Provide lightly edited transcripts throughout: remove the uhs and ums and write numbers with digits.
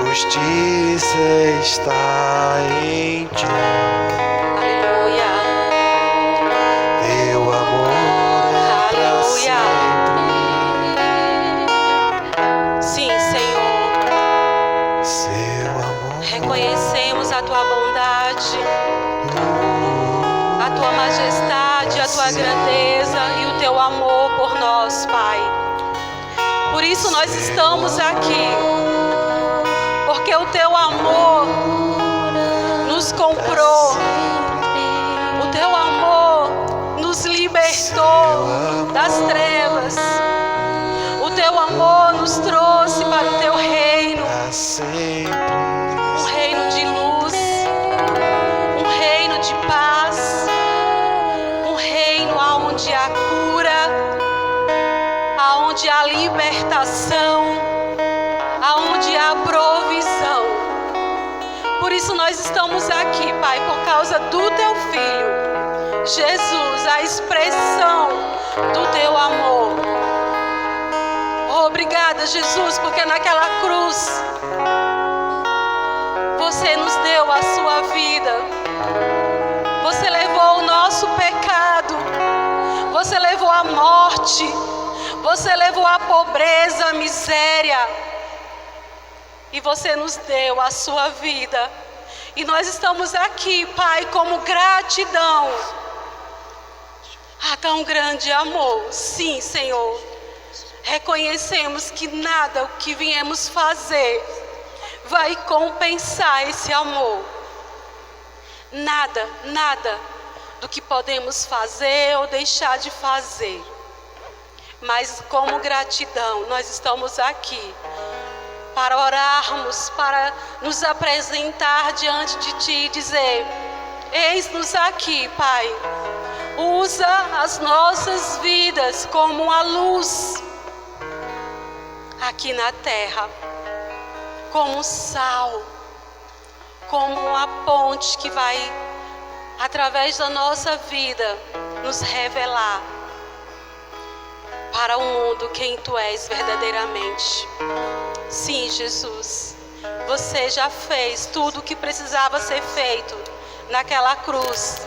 justiça está em ti. Aleluia. Teu amor é pra Aleluia. sempre. Sim, Senhor. Seu amor. Reconhecemos a tua bondade, a tua majestade, a tua grandeza e o teu amor por nós, Pai. Por isso nós estamos aqui, porque o teu amor nos comprou, o teu amor nos libertou das trevas, o teu amor nos trouxe para o teu reino, Pra sempre. um reino de luz, um reino de paz, um reino onde há cura, onde há libertação, onde há provisão. Por isso nós estamos aqui, Pai, por causa do teu Filho, Jesus, a expressão do teu amor. Obrigada, Jesus, porque naquela cruz você nos deu a sua vida. Você levou o nosso pecado. Você levou a morte. Você levou a pobreza, a miséria. E você nos deu a sua vida. E nós estamos aqui, Pai, como gratidão a tão grande amor. Sim, Senhor. Reconhecemos que nada o que viemos fazer vai compensar esse amor. Nada, nada do que podemos fazer ou deixar de fazer. Mas como gratidão, nós estamos aqui para orarmos, para nos apresentar diante de Ti e dizer: eis-nos aqui, Pai. Usa as nossas vidas como uma luz aqui na terra, como sal, como uma ponte que vai, através da nossa vida, nos revelar para o mundo quem Tu és verdadeiramente. Sim, Jesus, Você já fez tudo o que precisava ser feito naquela cruz.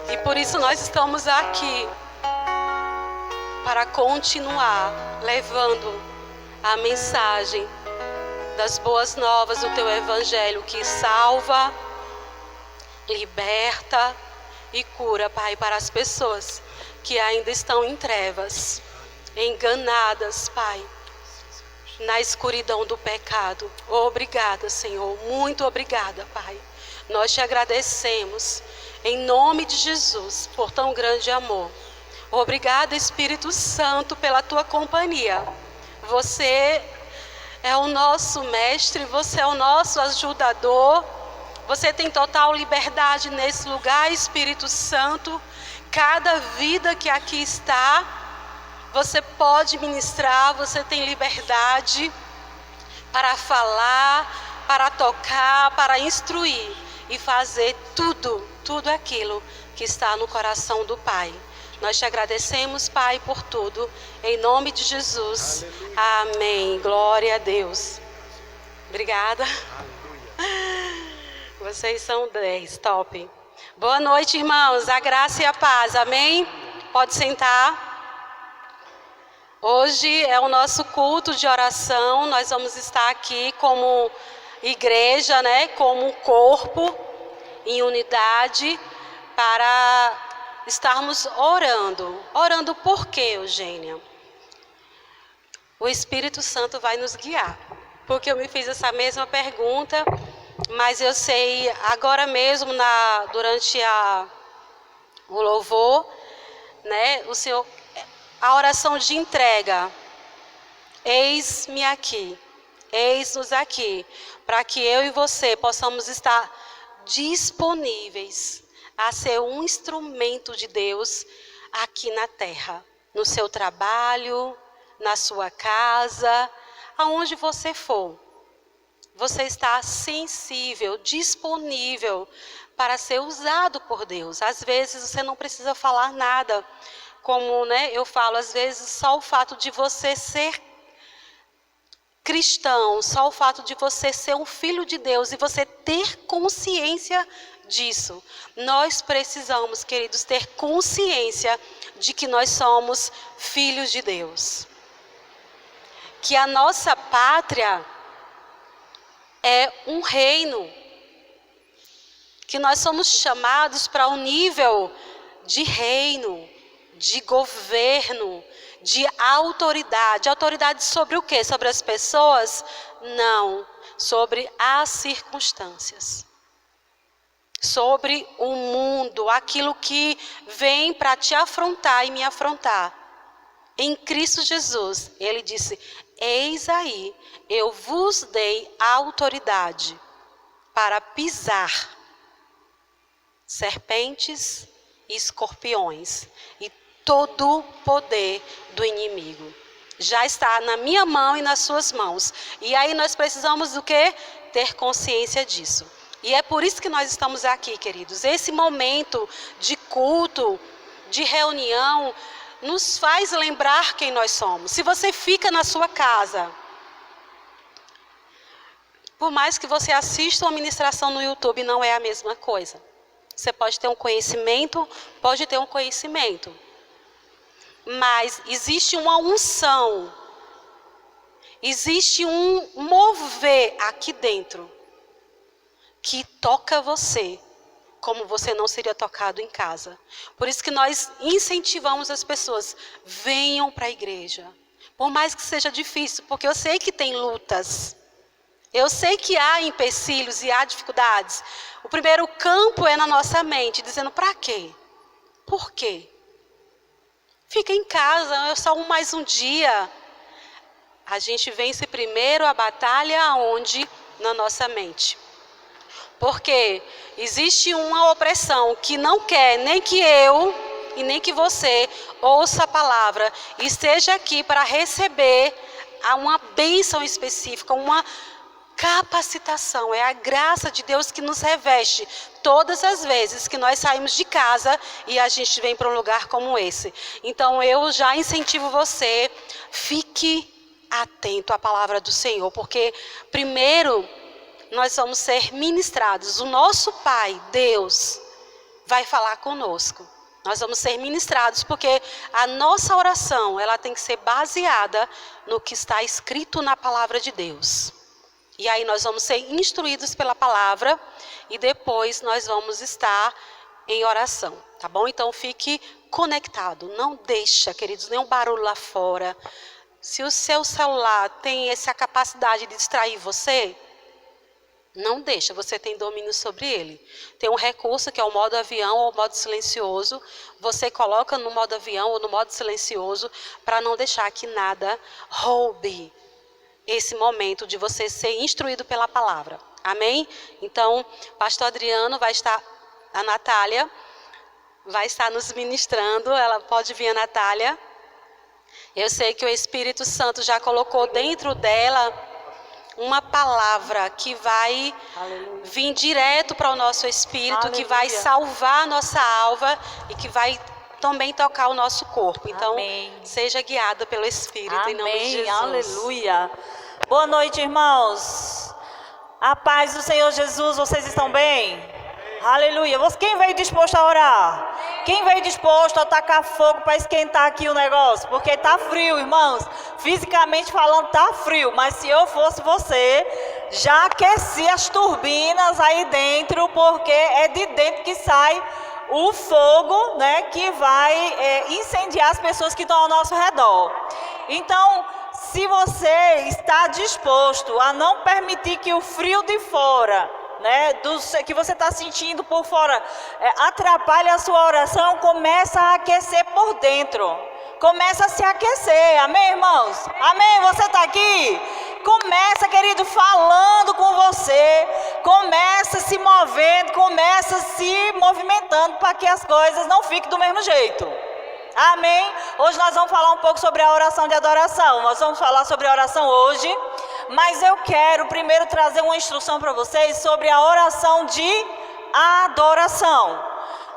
E por isso nós estamos aqui para continuar levando a mensagem das boas novas do Teu Evangelho, que salva, liberta e cura, Pai, para as pessoas que ainda estão em trevas, enganadas, Pai, na escuridão do pecado. Obrigada, Senhor, muito obrigada, Pai. Nós Te agradecemos, em nome de Jesus, por tão grande amor. Obrigada, Espírito Santo, pela Tua companhia. Você é o nosso mestre, Você é o nosso ajudador. Você tem total liberdade nesse lugar, Espírito Santo. Cada vida que aqui está, Você pode ministrar, Você tem liberdade para falar, para tocar, para instruir e fazer tudo aquilo que está no coração do Pai. Nós Te agradecemos, Pai, por tudo. Em nome de Jesus. Aleluia. Amém. Glória a Deus. Obrigada. Aleluia. Vocês são 10. Top. Boa noite, irmãos. A graça e a paz. Amém? Pode sentar. Hoje é o nosso culto de oração. Nós vamos estar aqui como igreja, né? Como um corpo em unidade para estarmos orando. Orando por quê, Eugênia? O Espírito Santo vai nos guiar. Porque eu me fiz essa mesma pergunta, mas eu sei agora mesmo, durante o louvor, né? O Senhor, a oração de entrega. Eis-me aqui. Eis-nos aqui. Para que eu e você possamos estar disponíveis a ser um instrumento de Deus aqui na terra, no seu trabalho, na sua casa, aonde você for. Você está sensível, disponível para ser usado por Deus. Às vezes você não precisa falar nada, como, né, eu falo, às vezes só o fato de você ser cristão, só o fato de você ser um filho de Deus e você ter consciência disso. Nós precisamos, queridos, ter consciência de que nós somos filhos de Deus. Que a nossa pátria é um reino. Que nós somos chamados para um nível de reino, de governo, de autoridade. Autoridade sobre o quê? Sobre as pessoas? Não. Sobre as circunstâncias. Sobre o mundo, aquilo que vem para te afrontar e me afrontar. Em Cristo Jesus, ele disse: eis aí, eu vos dei autoridade para pisar serpentes e escorpiões e todo o poder do inimigo. Já está na minha mão e nas suas mãos. E aí nós precisamos do quê? Ter consciência disso. E é por isso que nós estamos aqui, queridos. Esse momento de culto, de reunião, nos faz lembrar quem nós somos. Se você fica na sua casa, por mais que você assista uma ministração no YouTube, não é a mesma coisa. Você pode ter um conhecimento, mas existe uma unção, existe um mover aqui dentro, que toca você, como você não seria tocado em casa. Por isso que nós incentivamos as pessoas, venham para a igreja. Por mais que seja difícil, porque eu sei que tem lutas. Eu sei que há empecilhos e há dificuldades. O primeiro campo é na nossa mente, dizendo, para quê? Por quê? Fica em casa, é só mais um dia. A gente vence primeiro a batalha aonde? Na nossa mente. Porque existe uma opressão que não quer nem que eu e nem que você ouça a palavra e esteja aqui para receber uma bênção específica, uma capacitação. É a graça de Deus que nos reveste todas as vezes que nós saímos de casa e a gente vem para um lugar como esse. Então eu já incentivo você, fique atento à palavra do Senhor, porque primeiro nós vamos ser ministrados. O nosso Pai, Deus, vai falar conosco. Nós vamos ser ministrados, porque a nossa oração, ela tem que ser baseada no que está escrito na palavra de Deus. E aí nós vamos ser instruídos pela palavra e depois nós vamos estar em oração, tá bom? Então fique conectado, não deixa, queridos, nenhum barulho lá fora. Se o seu celular tem essa capacidade de distrair você, não deixa, você tem domínio sobre ele. Tem um recurso que é o modo avião ou modo silencioso. Você coloca no modo avião ou no modo silencioso para não deixar que nada roube esse momento de você ser instruído pela palavra. Amém? Então, pastor Adriano vai estar, a Natália vai estar nos ministrando. Ela pode vir, a Natália. Eu sei que o Espírito Santo já colocou dentro dela uma palavra que vai vir direto para o nosso espírito, que vai salvar a nossa alma e que vai também tocar o nosso corpo. Então, seja guiada pelo Espírito, em nome de Jesus. Aleluia. Boa noite, irmãos. A paz do Senhor Jesus, vocês estão bem? Aleluia. Quem veio disposto a orar? Quem veio disposto a tacar fogo para esquentar aqui o negócio? Porque está frio, irmãos. Fisicamente falando, está frio. Mas se eu fosse você, já aqueci as turbinas aí dentro, porque é de dentro que sai o fogo, né, que vai incendiar as pessoas que estão ao nosso redor. Então, se você está disposto a não permitir que o frio de fora, né, que você está sentindo por fora, atrapalha a sua oração, começa a aquecer por dentro. Começa a se aquecer. Amém, irmãos? Amém? Você está aqui? Começa, querido, falando com você. Começa se movendo, começa se movimentando para que as coisas não fiquem do mesmo jeito. Amém? Hoje nós vamos falar um pouco sobre a oração de adoração. Nós vamos falar sobre a oração hoje. Mas eu quero primeiro trazer uma instrução para vocês sobre a oração de adoração.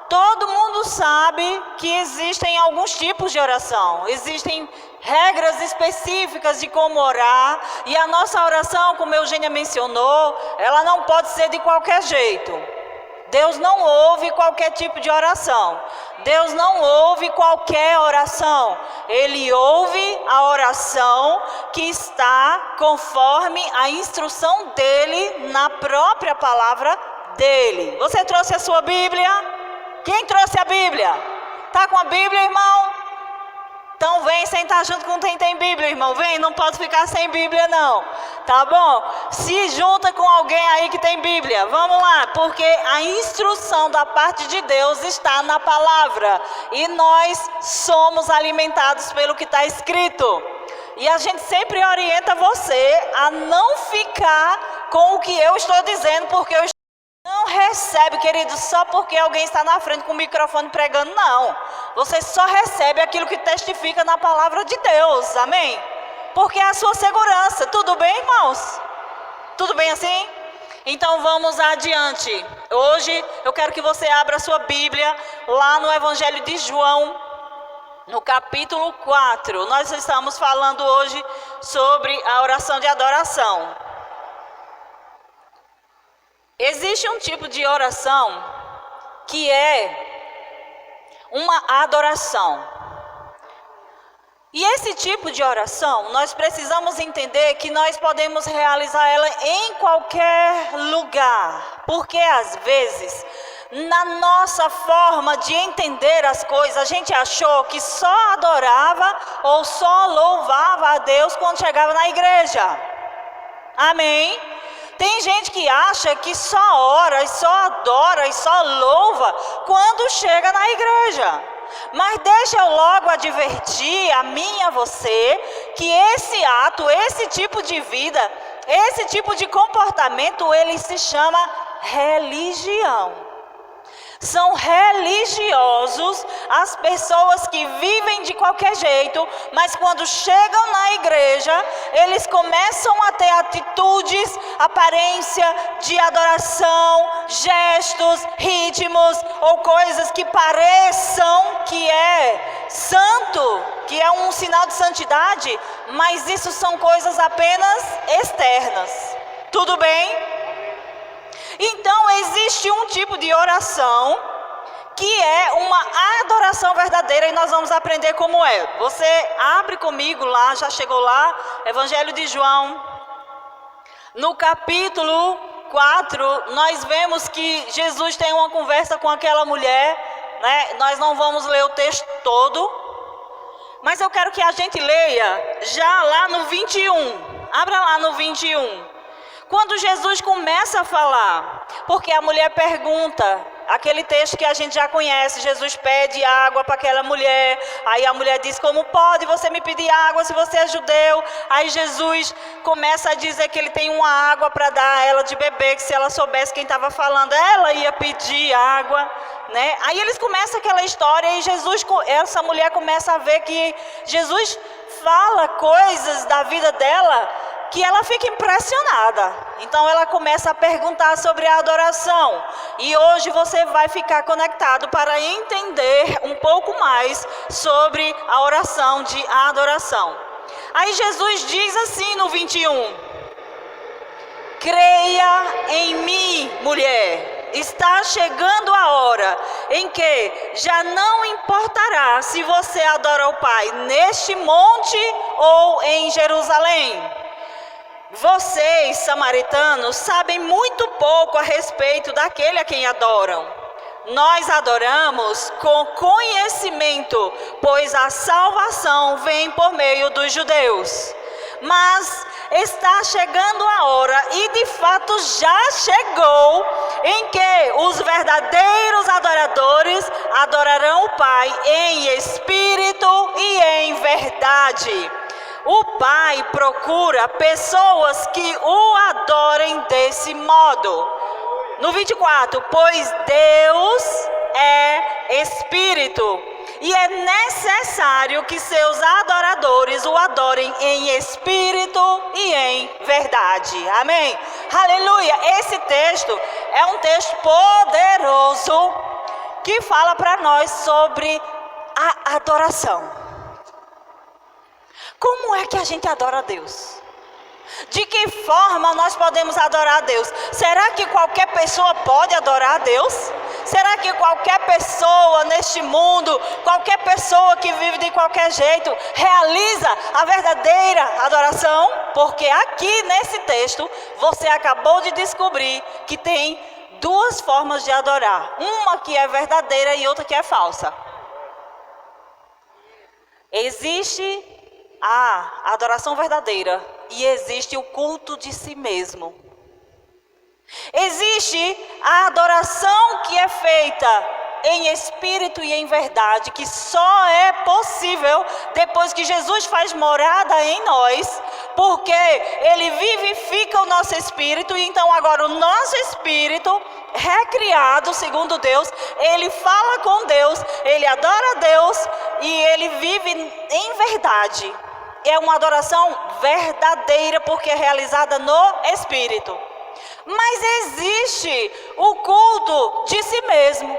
Todo mundo sabe que existem alguns tipos de oração, existem regras específicas de como orar, e a nossa oração, como a Eugênia mencionou, ela não pode ser de qualquer jeito. Deus não ouve qualquer tipo de oração. Deus não ouve qualquer oração. Ele ouve a oração que está conforme a instrução dele na própria palavra dele. Você trouxe a sua Bíblia? Quem trouxe a Bíblia? Está com a Bíblia, irmão? Então vem sentar junto com quem tem Bíblia, irmão. Vem, não pode ficar sem Bíblia não. Tá bom? Se junta com alguém aí que tem Bíblia. Vamos lá, porque a instrução da parte de Deus está na palavra. E nós somos alimentados pelo que está escrito. E a gente sempre orienta você a não ficar com o que eu estou dizendo, porque eu não recebe, querido, só porque alguém está na frente com o microfone pregando, não. Você só recebe aquilo que testifica na palavra de Deus, amém? Porque é a sua segurança. Tudo bem, irmãos? Tudo bem assim? Então vamos adiante. Hoje eu quero que você abra a sua Bíblia lá no Evangelho de João, no capítulo 4. Nós estamos falando hoje sobre a oração de adoração. Existe um tipo de oração que é uma adoração. E esse tipo de oração, nós precisamos entender que nós podemos realizar ela em qualquer lugar. Porque às vezes, na nossa forma de entender as coisas, a gente achou que só adorava ou só louvava a Deus quando chegava na igreja. Amém? Tem gente que acha que só ora, e só adora, e só louva quando chega na igreja. Mas deixa eu logo advertir a mim e a você que esse ato, esse tipo de vida, esse tipo de comportamento, ele se chama religião. São religiosos as pessoas que vivem de qualquer jeito, mas quando chegam na igreja, eles começam a ter atitudes, aparência de adoração, gestos, ritmos ou coisas que pareçam que é santo, que é um sinal de santidade, mas isso são coisas apenas externas. Tudo bem? Então existe um tipo de oração que é uma adoração verdadeira e nós vamos aprender como é. Você abre comigo lá, já chegou lá, Evangelho de João. No capítulo 4, nós vemos que Jesus tem uma conversa com aquela mulher, né? Nós não vamos ler o texto todo, mas eu quero que a gente leia já lá no 21. Abra lá no 21. Quando Jesus começa a falar, porque a mulher pergunta, aquele texto que a gente já conhece, Jesus pede água para aquela mulher, aí a mulher diz, como pode você me pedir água se você é judeu? Aí Jesus começa a dizer que ele tem uma água para dar a ela de beber, que se ela soubesse quem estava falando, ela ia pedir água, né? Aí eles começam aquela história e essa mulher começa a ver que Jesus fala coisas da vida dela, que ela fica impressionada. Então ela começa a perguntar sobre a adoração. E hoje você vai ficar conectado para entender um pouco mais sobre a oração de adoração. Aí Jesus diz assim no 21. Creia em mim, mulher. Está chegando a hora em que já não importará se você adora o Pai neste monte ou em Jerusalém. Vocês, samaritanos, sabem muito pouco a respeito daquele a quem adoram. Nós adoramos com conhecimento, pois a salvação vem por meio dos judeus. Mas está chegando a hora, e de fato já chegou, em que os verdadeiros adoradores adorarão o Pai em espírito e em verdade. O Pai procura pessoas que o adorem desse modo. No 24, pois Deus é Espírito, e é necessário que seus adoradores o adorem em espírito e em verdade. Amém? Aleluia! Esse texto é um texto poderoso que fala para nós sobre a adoração. Como é que a gente adora a Deus? De que forma nós podemos adorar a Deus? Será que qualquer pessoa pode adorar a Deus? Será que qualquer pessoa neste mundo, qualquer pessoa que vive de qualquer jeito, realiza a verdadeira adoração? Porque aqui nesse texto, você acabou de descobrir que tem duas formas de adorar. Uma que é verdadeira e outra que é falsa. Existe a adoração verdadeira e existe o culto de si mesmo. Existe a adoração que é feita em espírito e em verdade, que só é possível depois que Jesus faz morada em nós, porque Ele vivifica o nosso espírito, e então agora o nosso espírito, recriado segundo Deus, ele fala com Deus, ele adora a Deus e ele vive em verdade. É uma adoração verdadeira porque é realizada no espírito. Mas existe o culto de si mesmo,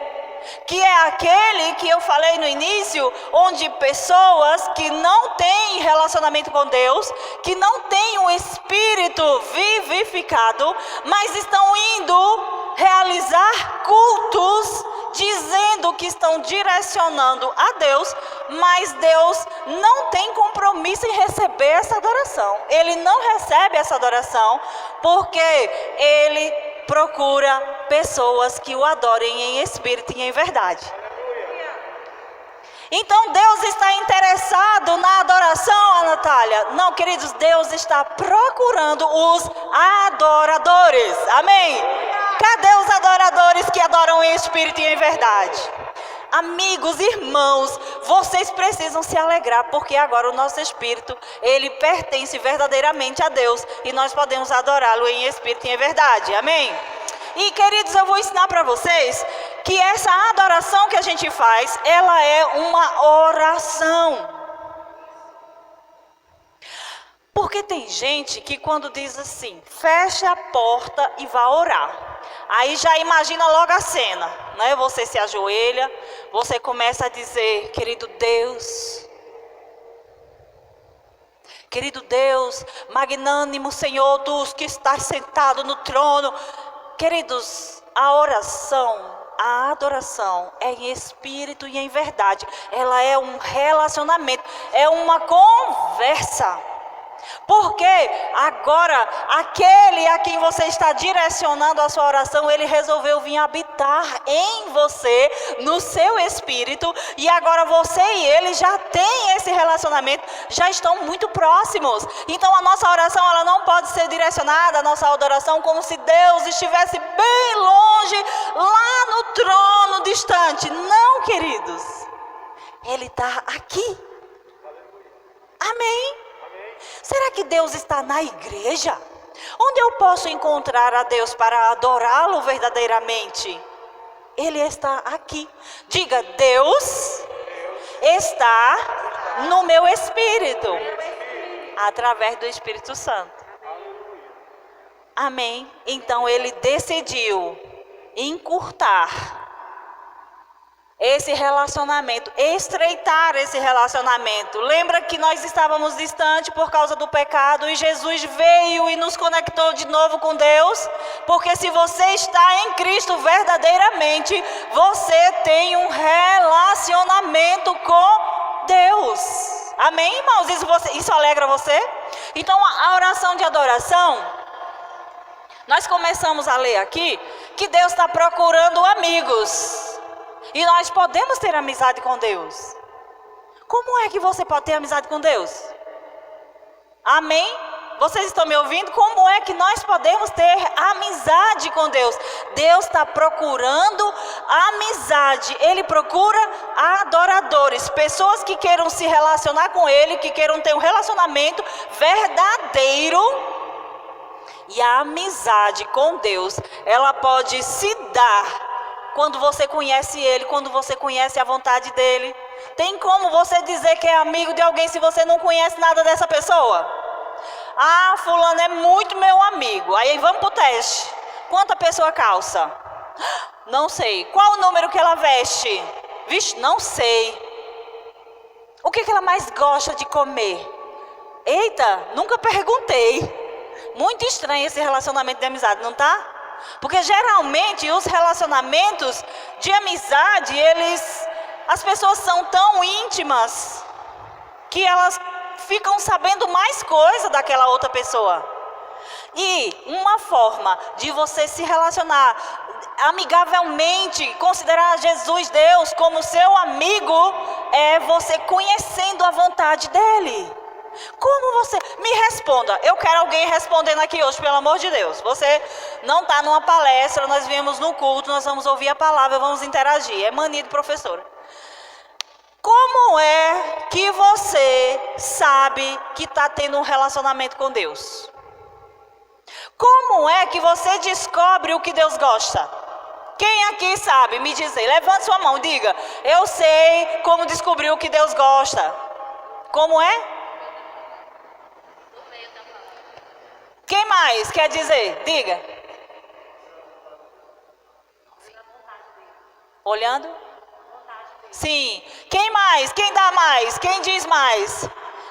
que é aquele que eu falei no início, onde pessoas que não têm relacionamento com Deus, que não têm o Espírito vivificado, mas estão indo realizar cultos, dizendo que estão direcionando a Deus, mas Deus não tem compromisso em receber essa adoração. Ele não recebe essa adoração, porque Ele procura pessoas que o adorem em espírito e em verdade. Então Deus está interessado na adoração, Natália? Não, queridos, Deus está procurando os adoradores. Amém? Cadê os adoradores que adoram em espírito e em verdade? Amigos, irmãos, vocês precisam se alegrar, porque agora o nosso espírito, ele pertence verdadeiramente a Deus, e nós podemos adorá-lo em espírito e em verdade. Amém? E queridos, eu vou ensinar para vocês que essa adoração que a gente faz, ela é uma oração. Porque tem gente que quando diz assim, feche a porta e vá orar, aí já imagina logo a cena, né? Você se ajoelha, você começa a dizer, querido Deus, magnânimo Senhor dos que estás sentado no trono. Queridos, a oração, a adoração é em espírito e em verdade. Ela é um relacionamento, é uma conversa. Porque agora, aquele a quem você está direcionando a sua oração, ele resolveu vir habitar em você, no seu espírito, e agora você e ele já têm esse relacionamento, já estão muito próximos. Então a nossa oração, ela não pode ser direcionada, a nossa adoração, como se Deus estivesse bem longe, lá no trono distante. Não, queridos, Ele está aqui. Amém? Será que Deus está na igreja? Onde eu posso encontrar a Deus para adorá-lo verdadeiramente? Ele está aqui. Diga, Deus está no meu espírito, através do Espírito Santo. Amém? Então Ele decidiu encurtar esse relacionamento, estreitar esse relacionamento. Lembra que nós estávamos distantes por causa do pecado e Jesus veio e nos conectou de novo com Deus? Porque se você está em Cristo verdadeiramente, você tem um relacionamento com Deus. Amém, irmãos? Isso alegra você? Então a oração de adoração, nós começamos a ler aqui que Deus está procurando amigos. E nós podemos ter amizade com Deus. Como é que você pode ter amizade com Deus? Amém? Vocês estão me ouvindo? Como é que nós podemos ter amizade com Deus? Deus está procurando amizade. Ele procura adoradores, pessoas que queiram se relacionar com Ele, que queiram ter um relacionamento verdadeiro. E a amizade com Deus, ela pode se dar quando você conhece Ele, quando você conhece a vontade dEle. Tem como você dizer que é amigo de alguém se você não conhece nada dessa pessoa? Ah, fulano é muito meu amigo. Aí vamos para o teste. Quanto a pessoa calça? Não sei. Qual o número que ela veste? Vixe, não sei. O que ela mais gosta de comer? Eita, nunca perguntei. Muito estranho esse relacionamento de amizade, não tá? Porque geralmente os relacionamentos de amizade, as pessoas são tão íntimas que elas ficam sabendo mais coisa daquela outra pessoa. E uma forma de você se relacionar amigavelmente, considerar Jesus, Deus, como seu amigo, é você conhecendo a vontade dele. Como você... Me responda. Eu quero alguém respondendo aqui hoje, pelo amor de Deus. Você não está numa palestra, nós viemos no culto, nós vamos ouvir a palavra, vamos interagir. É mania de professora. Como é que você sabe que está tendo um relacionamento com Deus? Como é que você descobre o que Deus gosta? Quem aqui sabe me dizer? Levante sua mão, diga. Eu sei como descobrir o que Deus gosta. Como é? Quem mais quer dizer? Diga. Olhando? Sim. Quem mais? Quem dá mais? Quem diz mais?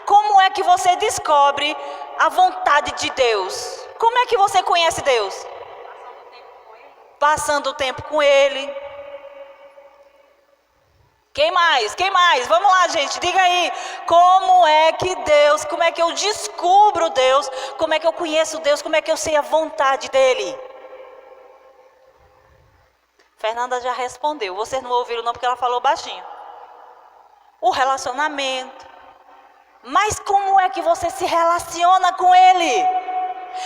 Como é que você descobre a vontade de Deus? Como é que você conhece Deus? Passando o tempo com Ele. Quem mais? Quem mais? Vamos lá, gente, diga aí. Como é que Deus, como é que eu descubro Deus? Como é que eu conheço Deus? Como é que eu sei a vontade dEle? Fernanda já respondeu. Vocês não ouviram não, porque ela falou baixinho. O relacionamento. Mas como é que você se relaciona com Ele?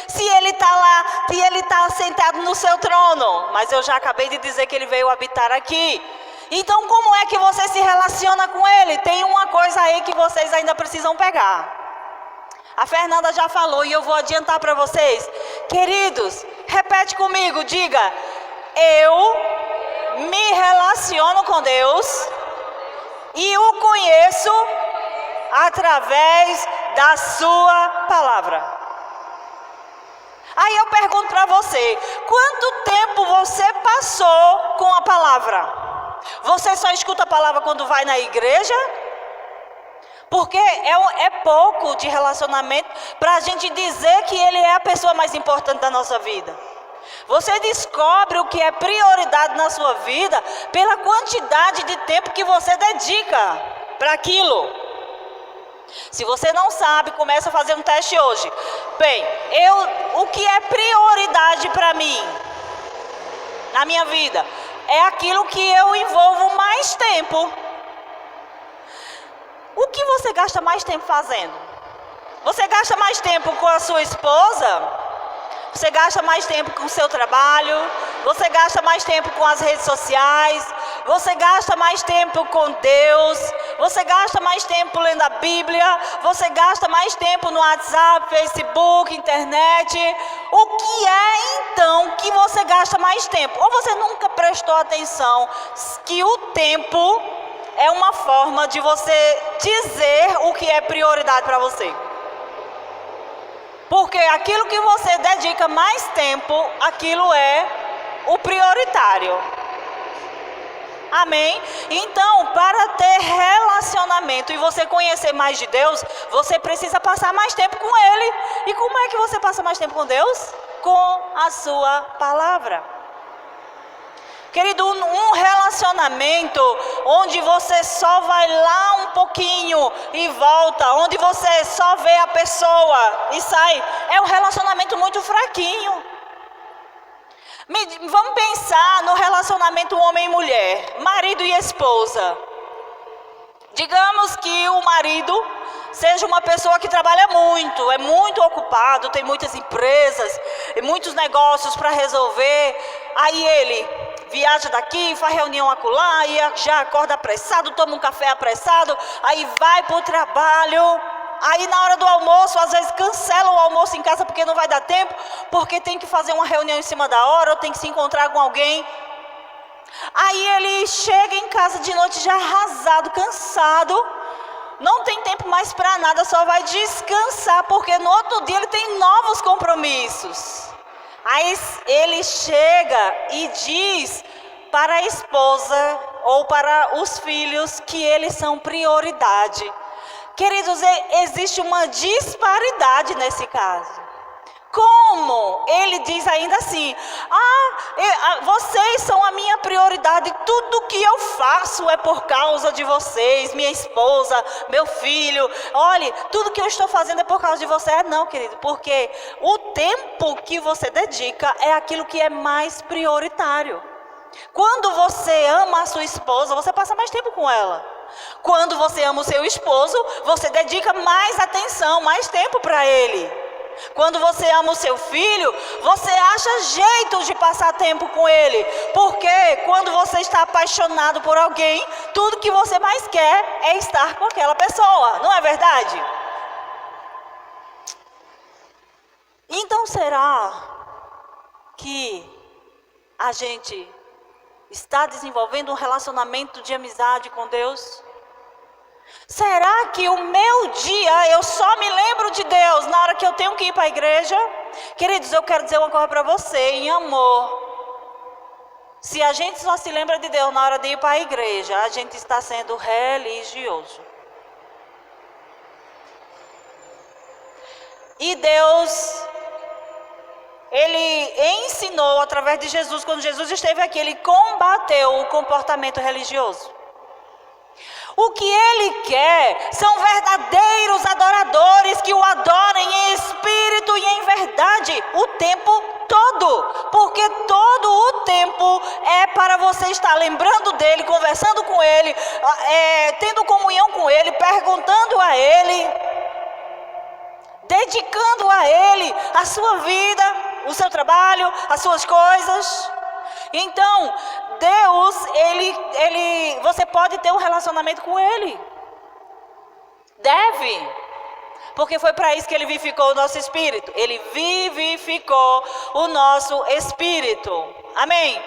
Se Ele está lá, se Ele está sentado no seu trono. Mas eu já acabei de dizer que Ele veio habitar aqui. Então como é que você se relaciona com Ele? Tem uma coisa aí que vocês ainda precisam pegar. A Fernanda já falou e eu vou adiantar para vocês. Queridos, repete comigo, diga. Eu me relaciono com Deus e o conheço através da sua palavra. Aí eu pergunto para você, quanto tempo você passou com a palavra? Você só escuta a palavra quando vai na igreja? Porque é pouco de relacionamento para a gente dizer que Ele é a pessoa mais importante da nossa vida. Você descobre o que é prioridade na sua vida pela quantidade de tempo que você dedica para aquilo. Se você não sabe, começa a fazer um teste hoje. Bem, o que é prioridade para mim, na minha vida, é aquilo que eu envolvo mais tempo. O que você gasta mais tempo fazendo? Você gasta mais tempo com a sua esposa? Você gasta mais tempo com o seu trabalho? Você gasta mais tempo com as redes sociais? Você gasta mais tempo com Deus? Você gasta mais tempo lendo a Bíblia? Você gasta mais tempo no WhatsApp, Facebook, internet? O que é então que você gasta mais tempo? Ou você nunca prestou atenção que o tempo é uma forma de você dizer o que é prioridade para você? Porque aquilo que você dedica mais tempo, aquilo é o prioritário. Amém? Então, para ter relacionamento e você conhecer mais de Deus, você precisa passar mais tempo com Ele. E como é que você passa mais tempo com Deus? Com a sua palavra. Querido, um relacionamento onde você só vai lá um pouquinho e volta, onde você só vê a pessoa e sai, é um relacionamento muito fraquinho. Vamos pensar no relacionamento homem e mulher, marido e esposa. Digamos que o marido seja uma pessoa que trabalha muito, é muito ocupado, tem muitas empresas, muitos negócios para resolver. Aí ele viaja daqui, faz reunião acolá, e já acorda apressado, toma um café apressado, aí vai para o trabalho. Aí na hora do almoço, às vezes cancela o almoço em casa porque não vai dar tempo, porque tem que fazer uma reunião em cima da hora, ou tem que se encontrar com alguém. Aí ele chega em casa de noite já arrasado, cansado, não tem tempo mais para nada, só vai descansar, porque no outro dia ele tem novos compromissos. Aí ele chega e diz para a esposa ou para os filhos que eles são prioridade. Queridos, existe uma disparidade nesse caso. Como ele diz ainda assim: vocês são a minha prioridade, tudo que eu faço é por causa de vocês, minha esposa, meu filho, olhe, tudo que eu estou fazendo é por causa de você. Não, querido, porque o tempo que você dedica é aquilo que é mais prioritário. Quando você ama a sua esposa, você passa mais tempo com ela. Quando você ama o seu esposo, você dedica mais atenção, mais tempo para ele. Quando você ama o seu filho, você acha jeito de passar tempo com ele. Porque quando você está apaixonado por alguém, tudo que você mais quer é estar com aquela pessoa. Não é verdade? Então será que a gente está desenvolvendo um relacionamento de amizade com Deus? Será que o meu dia eu só me lembro de Deus na hora que eu tenho que ir para a igreja? Queridos, eu quero dizer uma coisa para você, em amor. Se a gente só se lembra de Deus na hora de ir para a igreja, a gente está sendo religioso. E Deus, Ele ensinou através de Jesus, quando Jesus esteve aqui, Ele combateu o comportamento religioso. O que Ele quer são verdadeiros adoradores que o adorem em espírito e em verdade o tempo todo. Porque todo o tempo é para você estar lembrando dEle, conversando com Ele, tendo comunhão com Ele, perguntando a Ele, dedicando a Ele a sua vida, o seu trabalho, as suas coisas. Então, Deus, você pode ter um relacionamento com Ele. Deve. Porque foi para isso que Ele vivificou o nosso espírito. Ele vivificou o nosso espírito. Amém?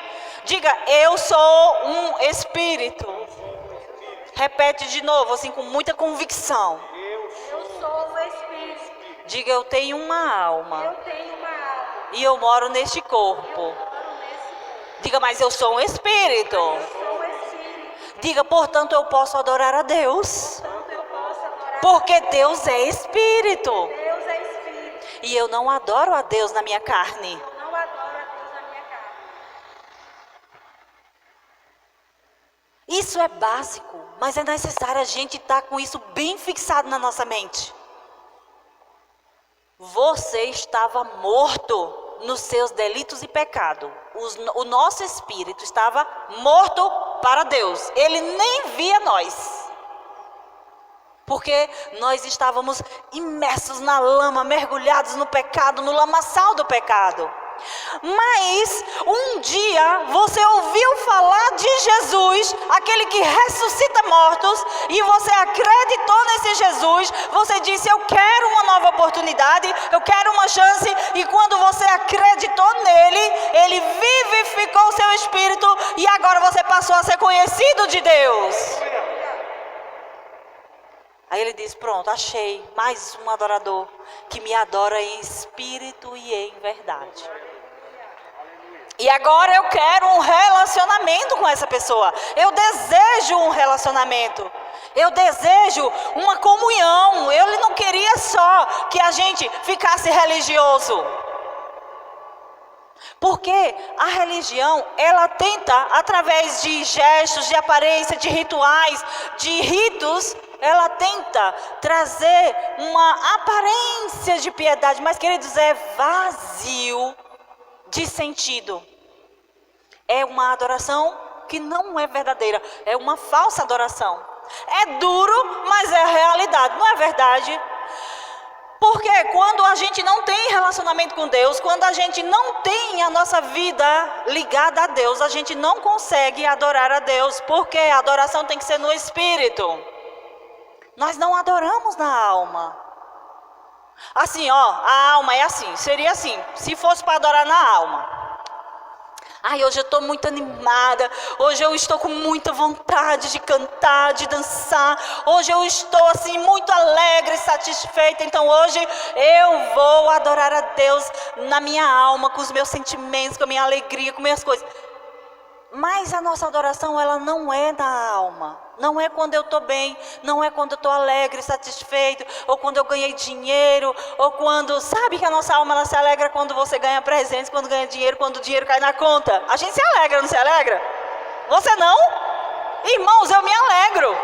Diga, eu sou um espírito. Repete de novo, assim, com muita convicção. Eu sou o Espírito. Diga, eu tenho uma alma. Eu tenho uma alma. E eu moro neste corpo. Diga, mas eu sou um espírito. Eu sou o Espírito. Diga, portanto, eu posso adorar a Deus. Portanto, eu posso adorar. Porque Deus é espírito. Deus é Espírito. E eu não adoro a Deus na minha carne. Eu não adoro a Deus na minha carne. Isso é básico, mas é necessário a gente estar com isso bem fixado na nossa mente. Você estava morto nos seus delitos e pecados. O nosso espírito estava morto para Deus. Ele nem via nós. Porque nós estávamos imersos na lama, mergulhados no pecado, no lamaçal do pecado. Mas um dia você ouviu falar de Jesus, aquele que ressuscita mortos, e você acreditou nesse Jesus. Você disse, eu quero uma nova oportunidade, eu quero uma chance. E quando você acreditou nele, ele vivificou o seu espírito, e agora você passou a ser conhecido de Deus. Aí ele diz, pronto, achei mais um adorador que me adora em espírito e em verdade. E agora eu quero um relacionamento com essa pessoa. Eu desejo um relacionamento. Eu desejo uma comunhão. Ele não queria só que a gente ficasse religioso. Porque a religião, ela tenta, através de gestos, de aparência, de rituais, de ritos, ela tenta trazer uma aparência de piedade. Mas, queridos, é vazio de sentido. É uma adoração que não é verdadeira. É uma falsa adoração. É duro, mas é a realidade. Não é verdade? Porque quando a gente não tem relacionamento com Deus, quando a gente não tem a nossa vida ligada a Deus, a gente não consegue adorar a Deus. Porque a adoração tem que ser no espírito. Nós não adoramos na alma. Assim, ó, a alma é assim, seria assim, se fosse para adorar na alma. Ai, hoje eu estou muito animada, hoje eu estou com muita vontade de cantar, de dançar, hoje eu estou assim muito alegre, satisfeita, então hoje eu vou adorar a Deus na minha alma, com os meus sentimentos, com a minha alegria, com minhas coisas. Mas a nossa adoração, ela não é na alma, não é quando eu estou bem, não é quando eu estou alegre, satisfeito, ou quando eu ganhei dinheiro, ou quando, sabe que a nossa alma ela se alegra quando você ganha presentes, quando ganha dinheiro, quando o dinheiro cai na conta. A gente se alegra, não se alegra? Você não? Irmãos, eu me alegro.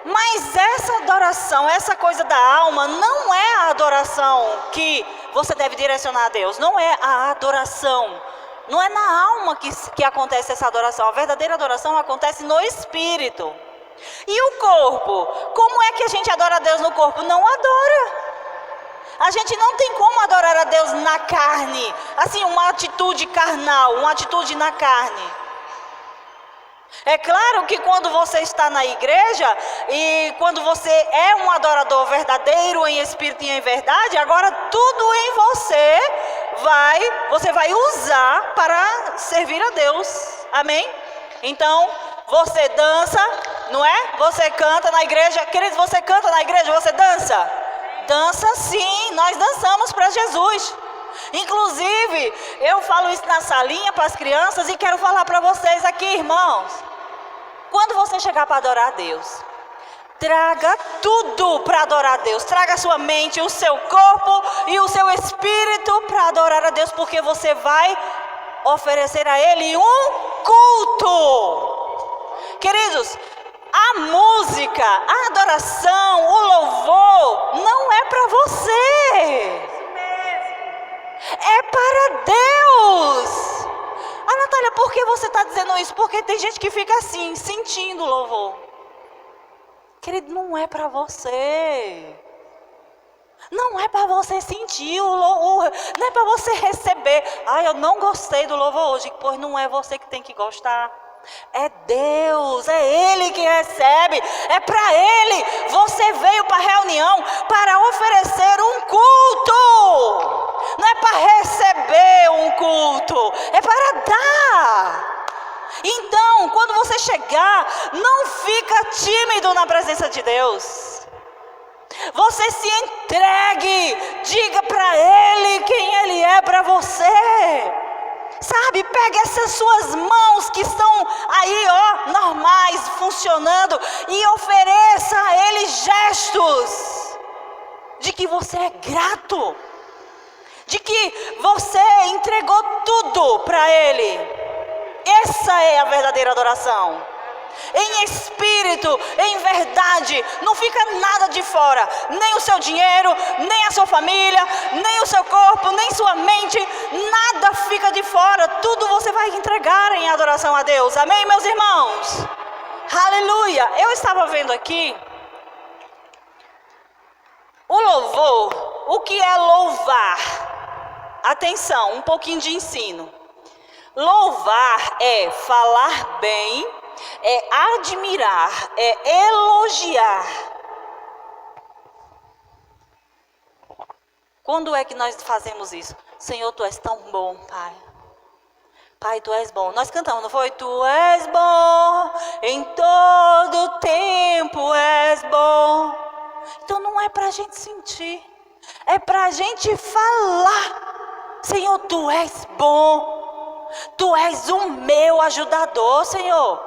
Mas essa adoração, essa coisa da alma, não é a adoração que você deve direcionar a Deus, não é a adoração. Não é na alma que acontece essa adoração. A verdadeira adoração acontece no espírito. E o corpo? Como é que a gente adora a Deus no corpo? Não adora. A gente não tem como adorar a Deus na carne. Assim, uma atitude carnal, uma atitude na carne. É claro que quando você está na igreja e quando você é um adorador verdadeiro em espírito e em verdade, agora tudo em você vai usar para servir a Deus. Amém? Então, você dança, não é? Você canta na igreja. Queridos, você canta na igreja, você dança? Dança sim, nós dançamos para Jesus. Inclusive, eu falo isso na salinha para as crianças e quero falar para vocês aqui, irmãos. Quando você chegar para adorar a Deus, traga tudo para adorar a Deus. Traga a sua mente, o seu corpo e o seu espírito para adorar a Deus, porque você vai oferecer a Ele um culto. Queridos, a música, a adoração, o louvor não é para você. É para Deus. Ah, Natália, por que você está dizendo isso? Porque tem gente que fica assim, sentindo o louvor. Querido, não é para você. Não é para você sentir o louvor. Não é para você receber. Ah, eu não gostei do louvor hoje. Pois não é você que tem que gostar. É Deus, é Ele que recebe. É para Ele. Você veio para a reunião para oferecer um culto. Não é para receber um culto, é para dar. Então, quando você chegar, não fica tímido na presença de Deus. Você se entregue, diga para Ele quem Ele é para você. Sabe, pega essas suas mãos que estão aí, ó, normais, funcionando, e ofereça a Ele gestos de que você é grato. De que você entregou tudo para Ele. Essa é a verdadeira adoração. Em espírito, em verdade. Não fica nada de fora. Nem o seu dinheiro, nem a sua família, nem o seu corpo, nem sua mente. Nada fica de fora. Tudo você vai entregar em adoração a Deus. Amém, meus irmãos? Aleluia. Eu estava vendo aqui o louvor. O que é louvar? Atenção, um pouquinho de ensino. Louvar é falar bem, é admirar, é elogiar. Quando é que nós fazemos isso? Senhor, Tu és tão bom, Pai. Pai, Tu és bom. Nós cantamos, não foi? Tu és bom, em todo tempo és bom. Então não é para a gente sentir, é para a gente falar. Senhor, Tu és bom. Tu és o meu ajudador, Senhor.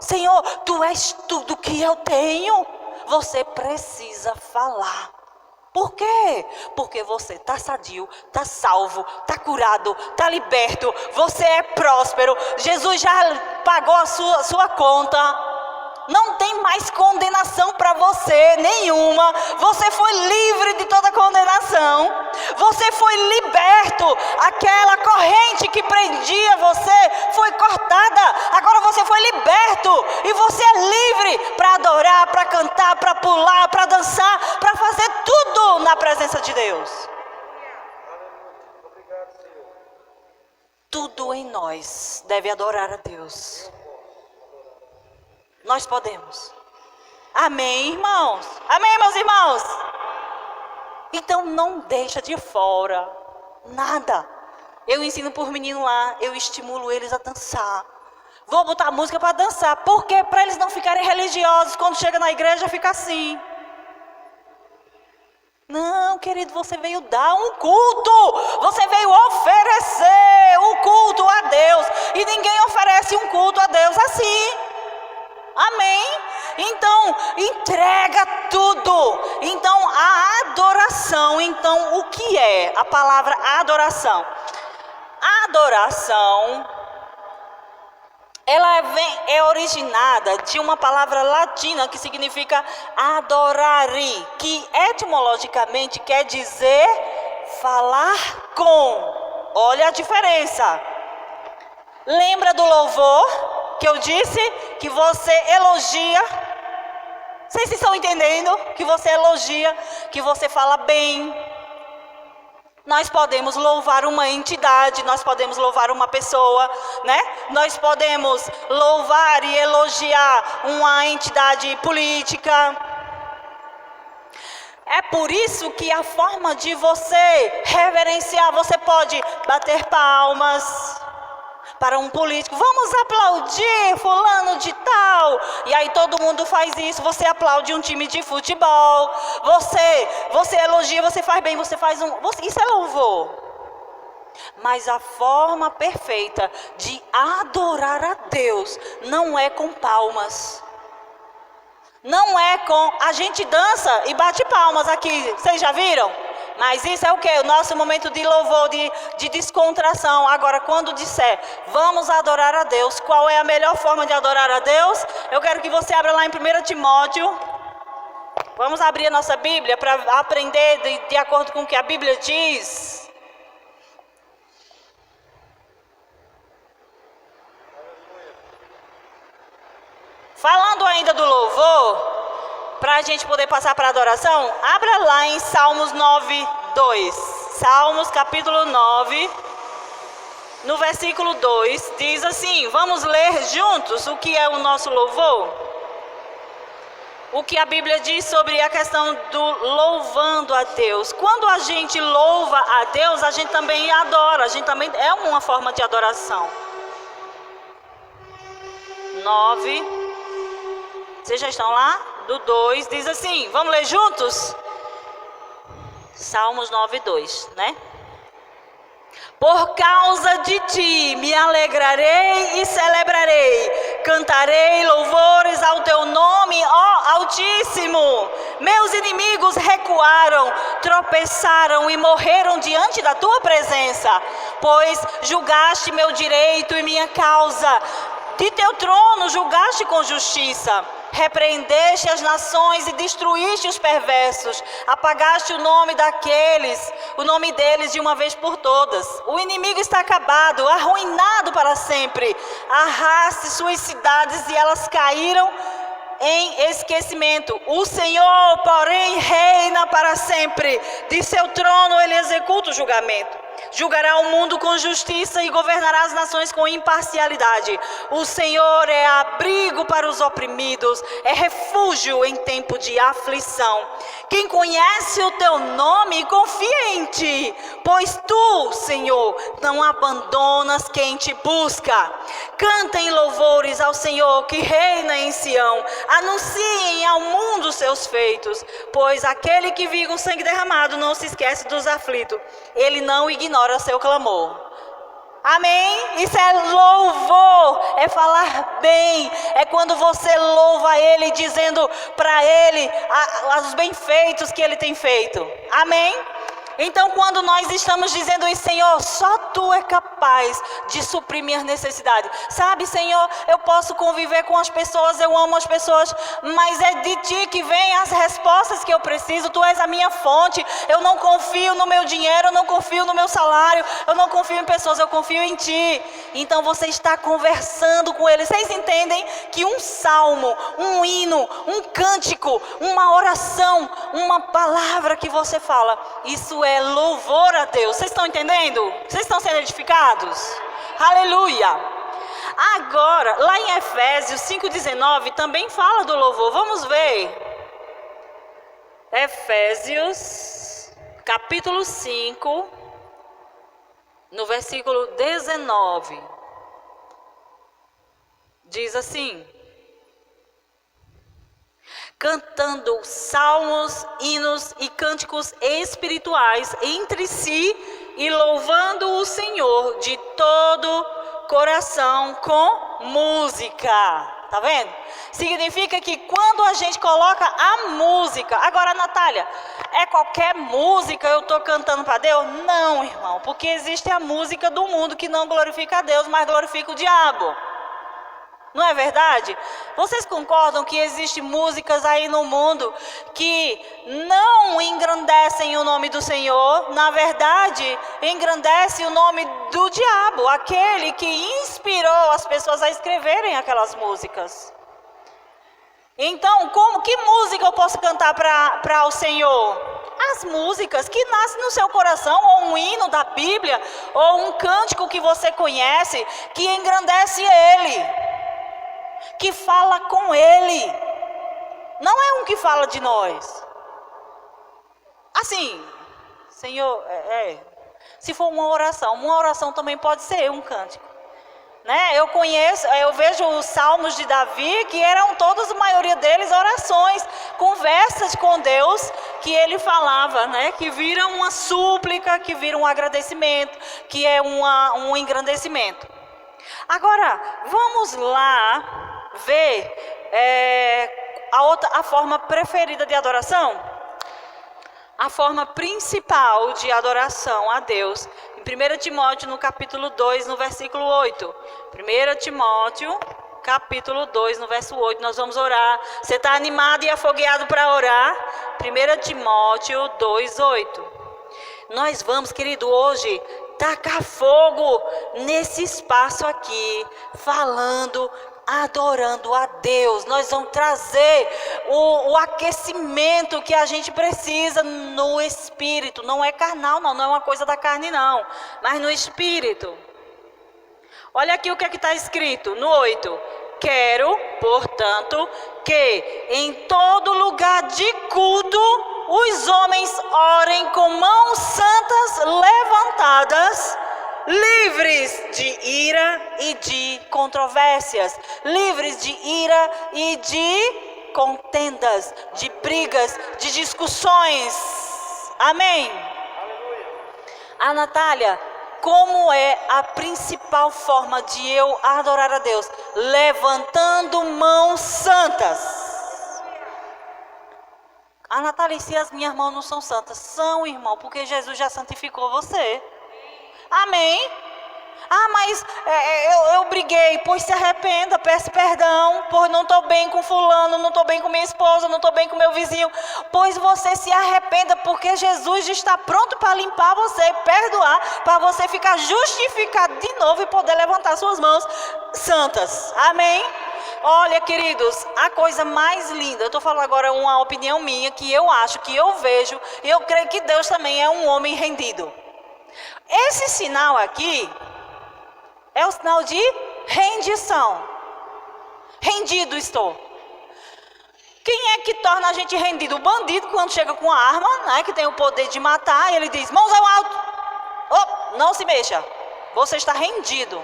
Senhor, Tu és tudo que eu tenho. Você precisa falar. Por quê? Porque você está sadio, está salvo, está curado, está liberto. Você é próspero. Jesus já pagou a sua conta. Não tem mais condenação para você, nenhuma. Você foi livre de toda condenação. Você foi liberto. Aquela corrente que prendia você foi cortada. Agora você foi liberto. E você é livre para adorar, para cantar, para pular, para dançar, para fazer tudo na presença de Deus. Tudo em nós deve adorar a Deus. Nós podemos. Amém, irmãos? Amém, meus irmãos? Então não deixa de fora nada. Eu ensino por menino lá, eu estimulo eles a dançar. Vou botar música para dançar. Por quê? Para eles não ficarem religiosos. Quando chega na igreja, fica assim. Não, querido, você veio dar um culto. Você veio oferecer o culto a Deus. E ninguém oferece um culto a Deus assim. Amém? Então, entrega tudo. Então, a adoração. Então, o que é a palavra adoração? Adoração, ela é originada de uma palavra latina que significa adorare, que etimologicamente quer dizer falar com. Olha a diferença. Lembra do louvor que eu disse que você elogia? Vocês estão entendendo? Que você elogia, que você fala bem. Nós podemos louvar uma entidade, nós podemos louvar uma pessoa, né? Nós podemos louvar e elogiar uma entidade política. É por isso que a forma de você reverenciar, você pode bater palmas para um político. Vamos aplaudir fulano de tal. E aí todo mundo faz isso. Você aplaude um time de futebol. Você elogia, você faz bem, isso é louvor. Mas a forma perfeita de adorar a Deus não é com palmas. Não é com... A gente dança e bate palmas aqui. Vocês já viram? Mas isso é o quê? O nosso momento de louvor, de descontração. Agora, quando disser, vamos adorar a Deus, qual é a melhor forma de adorar a Deus? Eu quero que você abra lá em 1 Timóteo. Vamos abrir a nossa Bíblia para aprender de acordo com o que a Bíblia diz. Falando ainda do louvor... Para a gente poder passar para a adoração, abra lá em Salmos 9:2. Salmos capítulo 9, no versículo 2, diz assim, vamos ler juntos o que é o nosso louvor? O que a Bíblia diz sobre a questão do louvando a Deus. Quando a gente louva a Deus, a gente também adora, a gente também é uma forma de adoração. 9, vocês já estão lá? Do 2, diz assim, vamos ler juntos? Salmos 9:2, né? Por causa de ti me alegrarei e celebrarei, cantarei louvores ao teu nome, ó Altíssimo. Meus inimigos recuaram, tropeçaram e morreram diante da tua presença, pois julgaste meu direito e minha causa. De teu trono julgaste com justiça. Repreendeste as nações e destruíste os perversos. Apagaste o nome deles de uma vez por todas. O inimigo está acabado, arruinado para sempre. Arraste suas cidades e elas caíram em esquecimento. O Senhor, porém, reina para sempre. De seu trono ele executa o julgamento. Julgará o mundo com justiça e governará as nações com imparcialidade. O Senhor é abrigo para os oprimidos, é refúgio em tempo de aflição. Quem conhece o teu nome confia em ti, pois tu, Senhor, não abandonas quem te busca. Cantem louvores ao Senhor que reina em Sião. Anunciem ao mundo seus feitos, pois aquele que vive o sangue derramado não se esquece dos aflitos. Ele não ignora seu clamor. Amém? Isso é louvor, é falar bem, é quando você louva Ele, dizendo para Ele os benfeitos que Ele tem feito. Amém? Então, quando nós estamos dizendo isso, Senhor, só Tu é capaz de suprir minhas necessidades. Sabe, Senhor, eu posso conviver com as pessoas, eu amo as pessoas, mas é de Ti que vem as respostas que eu preciso. Tu és a minha fonte. Eu não confio no meu dinheiro, eu não confio no meu salário, eu não confio em pessoas, eu confio em Ti. Então, você está conversando com Ele. Vocês entendem que um salmo, um hino, um cântico, uma oração, uma palavra que você fala, isso é louvor a Deus. Vocês estão entendendo? Vocês estão sendo edificados? Aleluia! Agora, lá em Efésios 5:19 também fala do louvor. Vamos ver. Efésios, capítulo 5, no versículo 19, diz assim: cantando salmos, hinos e cânticos espirituais entre si e louvando o Senhor de todo coração com música. Tá vendo? Significa que quando a gente coloca a música... Agora, Natália, é qualquer música eu estou cantando para Deus? Não, irmão, porque existe a música do mundo que não glorifica a Deus, mas glorifica o diabo. Não é verdade? Vocês concordam que existem músicas aí no mundo que não engrandecem o nome do Senhor? Na verdade, engrandece o nome do diabo, aquele que inspirou as pessoas a escreverem aquelas músicas. Então, que música eu posso cantar para o Senhor? As músicas que nascem no seu coração, ou um hino da Bíblia, ou um cântico que você conhece, que engrandece Ele, que fala com Ele, não é um que fala de nós. Assim, Senhor, se for uma oração também pode ser um cântico, né? Eu vejo os salmos de Davi, que eram todos, a maioria deles, orações, conversas com Deus, que ele falava, né? Que viram uma súplica, que viram um agradecimento, que é um engrandecimento. Agora, vamos lá ver a forma preferida de adoração, a forma principal de adoração a Deus, em 1 Timóteo, no capítulo 2, no versículo 8. 1 Timóteo, capítulo 2, no verso 8, nós vamos orar. Você está animado e afogueado para orar? 1 Timóteo 2, 8. Nós vamos, querido, hoje tacar fogo nesse espaço aqui, falando, adorando a Deus. Nós vamos trazer o aquecimento que a gente precisa no espírito. Não é carnal, não é uma coisa da carne, não, mas no espírito. Olha aqui o que está escrito no 8. Quero, portanto, que em todo lugar de culto os homens orem com mãos santas levantadas, livres de ira e de controvérsias, livres de ira e de contendas, de brigas, de discussões. Amém? A Natália, como é a principal forma de eu adorar a Deus? Levantando mãos santas. A Natália, se as minhas mãos não são santas? São, irmão, porque Jesus já santificou você. Amém? Mas eu briguei. Pois se arrependa, peça perdão. Pois não estou bem com fulano, não estou bem com minha esposa, não estou bem com meu vizinho. Pois você se arrependa, porque Jesus está pronto para limpar você, perdoar, para você ficar justificado de novo e poder levantar suas mãos santas. Amém? Olha, queridos, a coisa mais linda, eu estou falando agora uma opinião minha, que eu acho, que eu vejo, e eu creio que Deus também é um homem rendido. Esse sinal aqui é o sinal de rendição. Rendido estou. Quem é que torna a gente rendido? O bandido, quando chega com a arma, né, que tem o poder de matar, ele diz, mãos ao alto. Não se mexa. Você está rendido.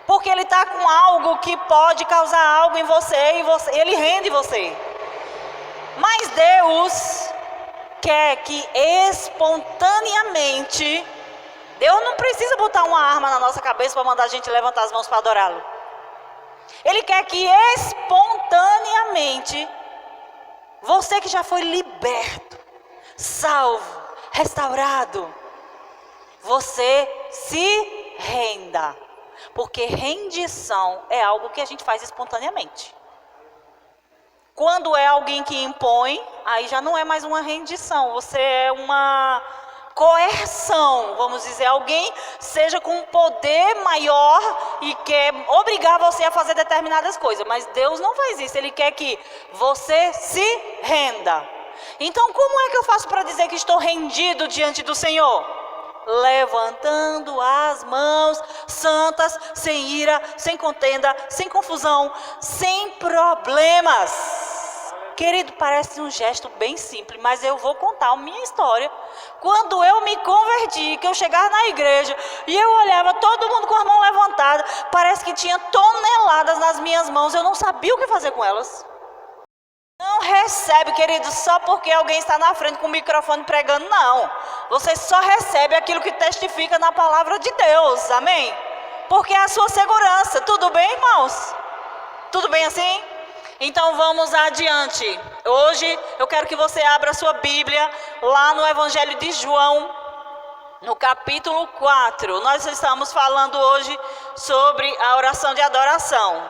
Porque ele está com algo que pode causar algo em você, e ele rende você. Mas Deus quer que espontaneamente, Deus não precisa botar uma arma na nossa cabeça para mandar a gente levantar as mãos para adorá-lo. Ele quer que espontaneamente, você que já foi liberto, salvo, restaurado, você se renda. Porque rendição é algo que a gente faz espontaneamente. Quando é alguém que impõe, aí já não é mais uma rendição, você é uma coerção, vamos dizer, alguém seja com um poder maior e quer obrigar você a fazer determinadas coisas, mas Deus não faz isso, Ele quer que você se renda. Então, como é que eu faço para dizer que estou rendido diante do Senhor? Levantando as mãos santas, sem ira, sem contenda, sem confusão, sem problemas. Querido, parece um gesto bem simples, mas eu vou contar a minha história. Quando eu me converti, que eu chegava na igreja e eu olhava todo mundo com a mão levantada, parece que tinha toneladas nas minhas mãos, eu não sabia o que fazer com elas. Não recebe, querido, só porque alguém está na frente com o microfone pregando, não. Você só recebe aquilo que testifica na palavra de Deus, amém? Porque é a sua segurança. Tudo bem, irmãos? Tudo bem assim? Então vamos adiante. Hoje eu quero que você abra a sua Bíblia lá no Evangelho de João, no capítulo 4. Nós estamos falando hoje sobre a oração de adoração.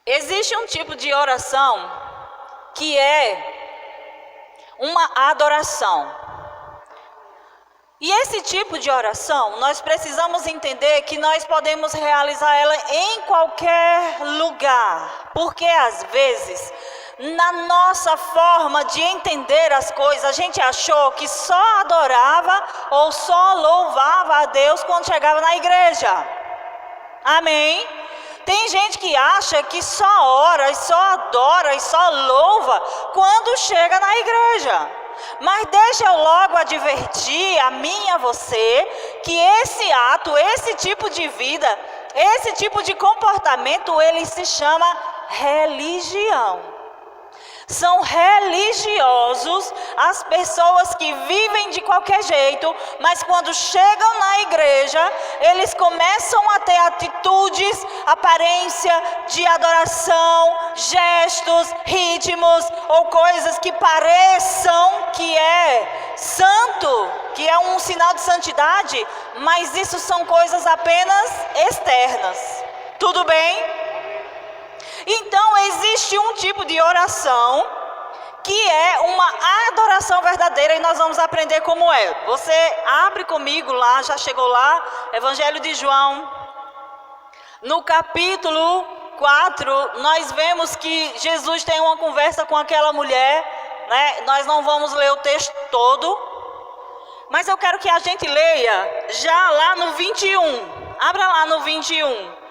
Existe um tipo de oração que é uma adoração. E esse tipo de oração, nós precisamos entender que nós podemos realizar ela em qualquer lugar. Porque às vezes, na nossa forma de entender as coisas, a gente achou que só adorava ou só louvava a Deus quando chegava na igreja. Amém? Tem gente que acha que só ora e só adora e só louva quando chega na igreja. Mas deixa eu logo advertir a mim e a você que esse ato, esse tipo de vida, esse tipo de comportamento, ele se chama religião. São religiosos as pessoas que vivem de qualquer jeito, mas quando chegam na igreja, eles começam a ter atitudes, aparência de adoração, gestos, ritmos ou coisas que pareçam que é santo, que é um sinal de santidade, mas isso são coisas apenas externas. Tudo bem? Então existe um tipo de oração que é uma adoração verdadeira e nós vamos aprender como é. Você abre comigo lá, já chegou lá, Evangelho de João. No capítulo 4, nós vemos que Jesus tem uma conversa com aquela mulher, né? Nós não vamos ler o texto todo, mas eu quero que a gente leia já lá no 21. Abra lá no 21.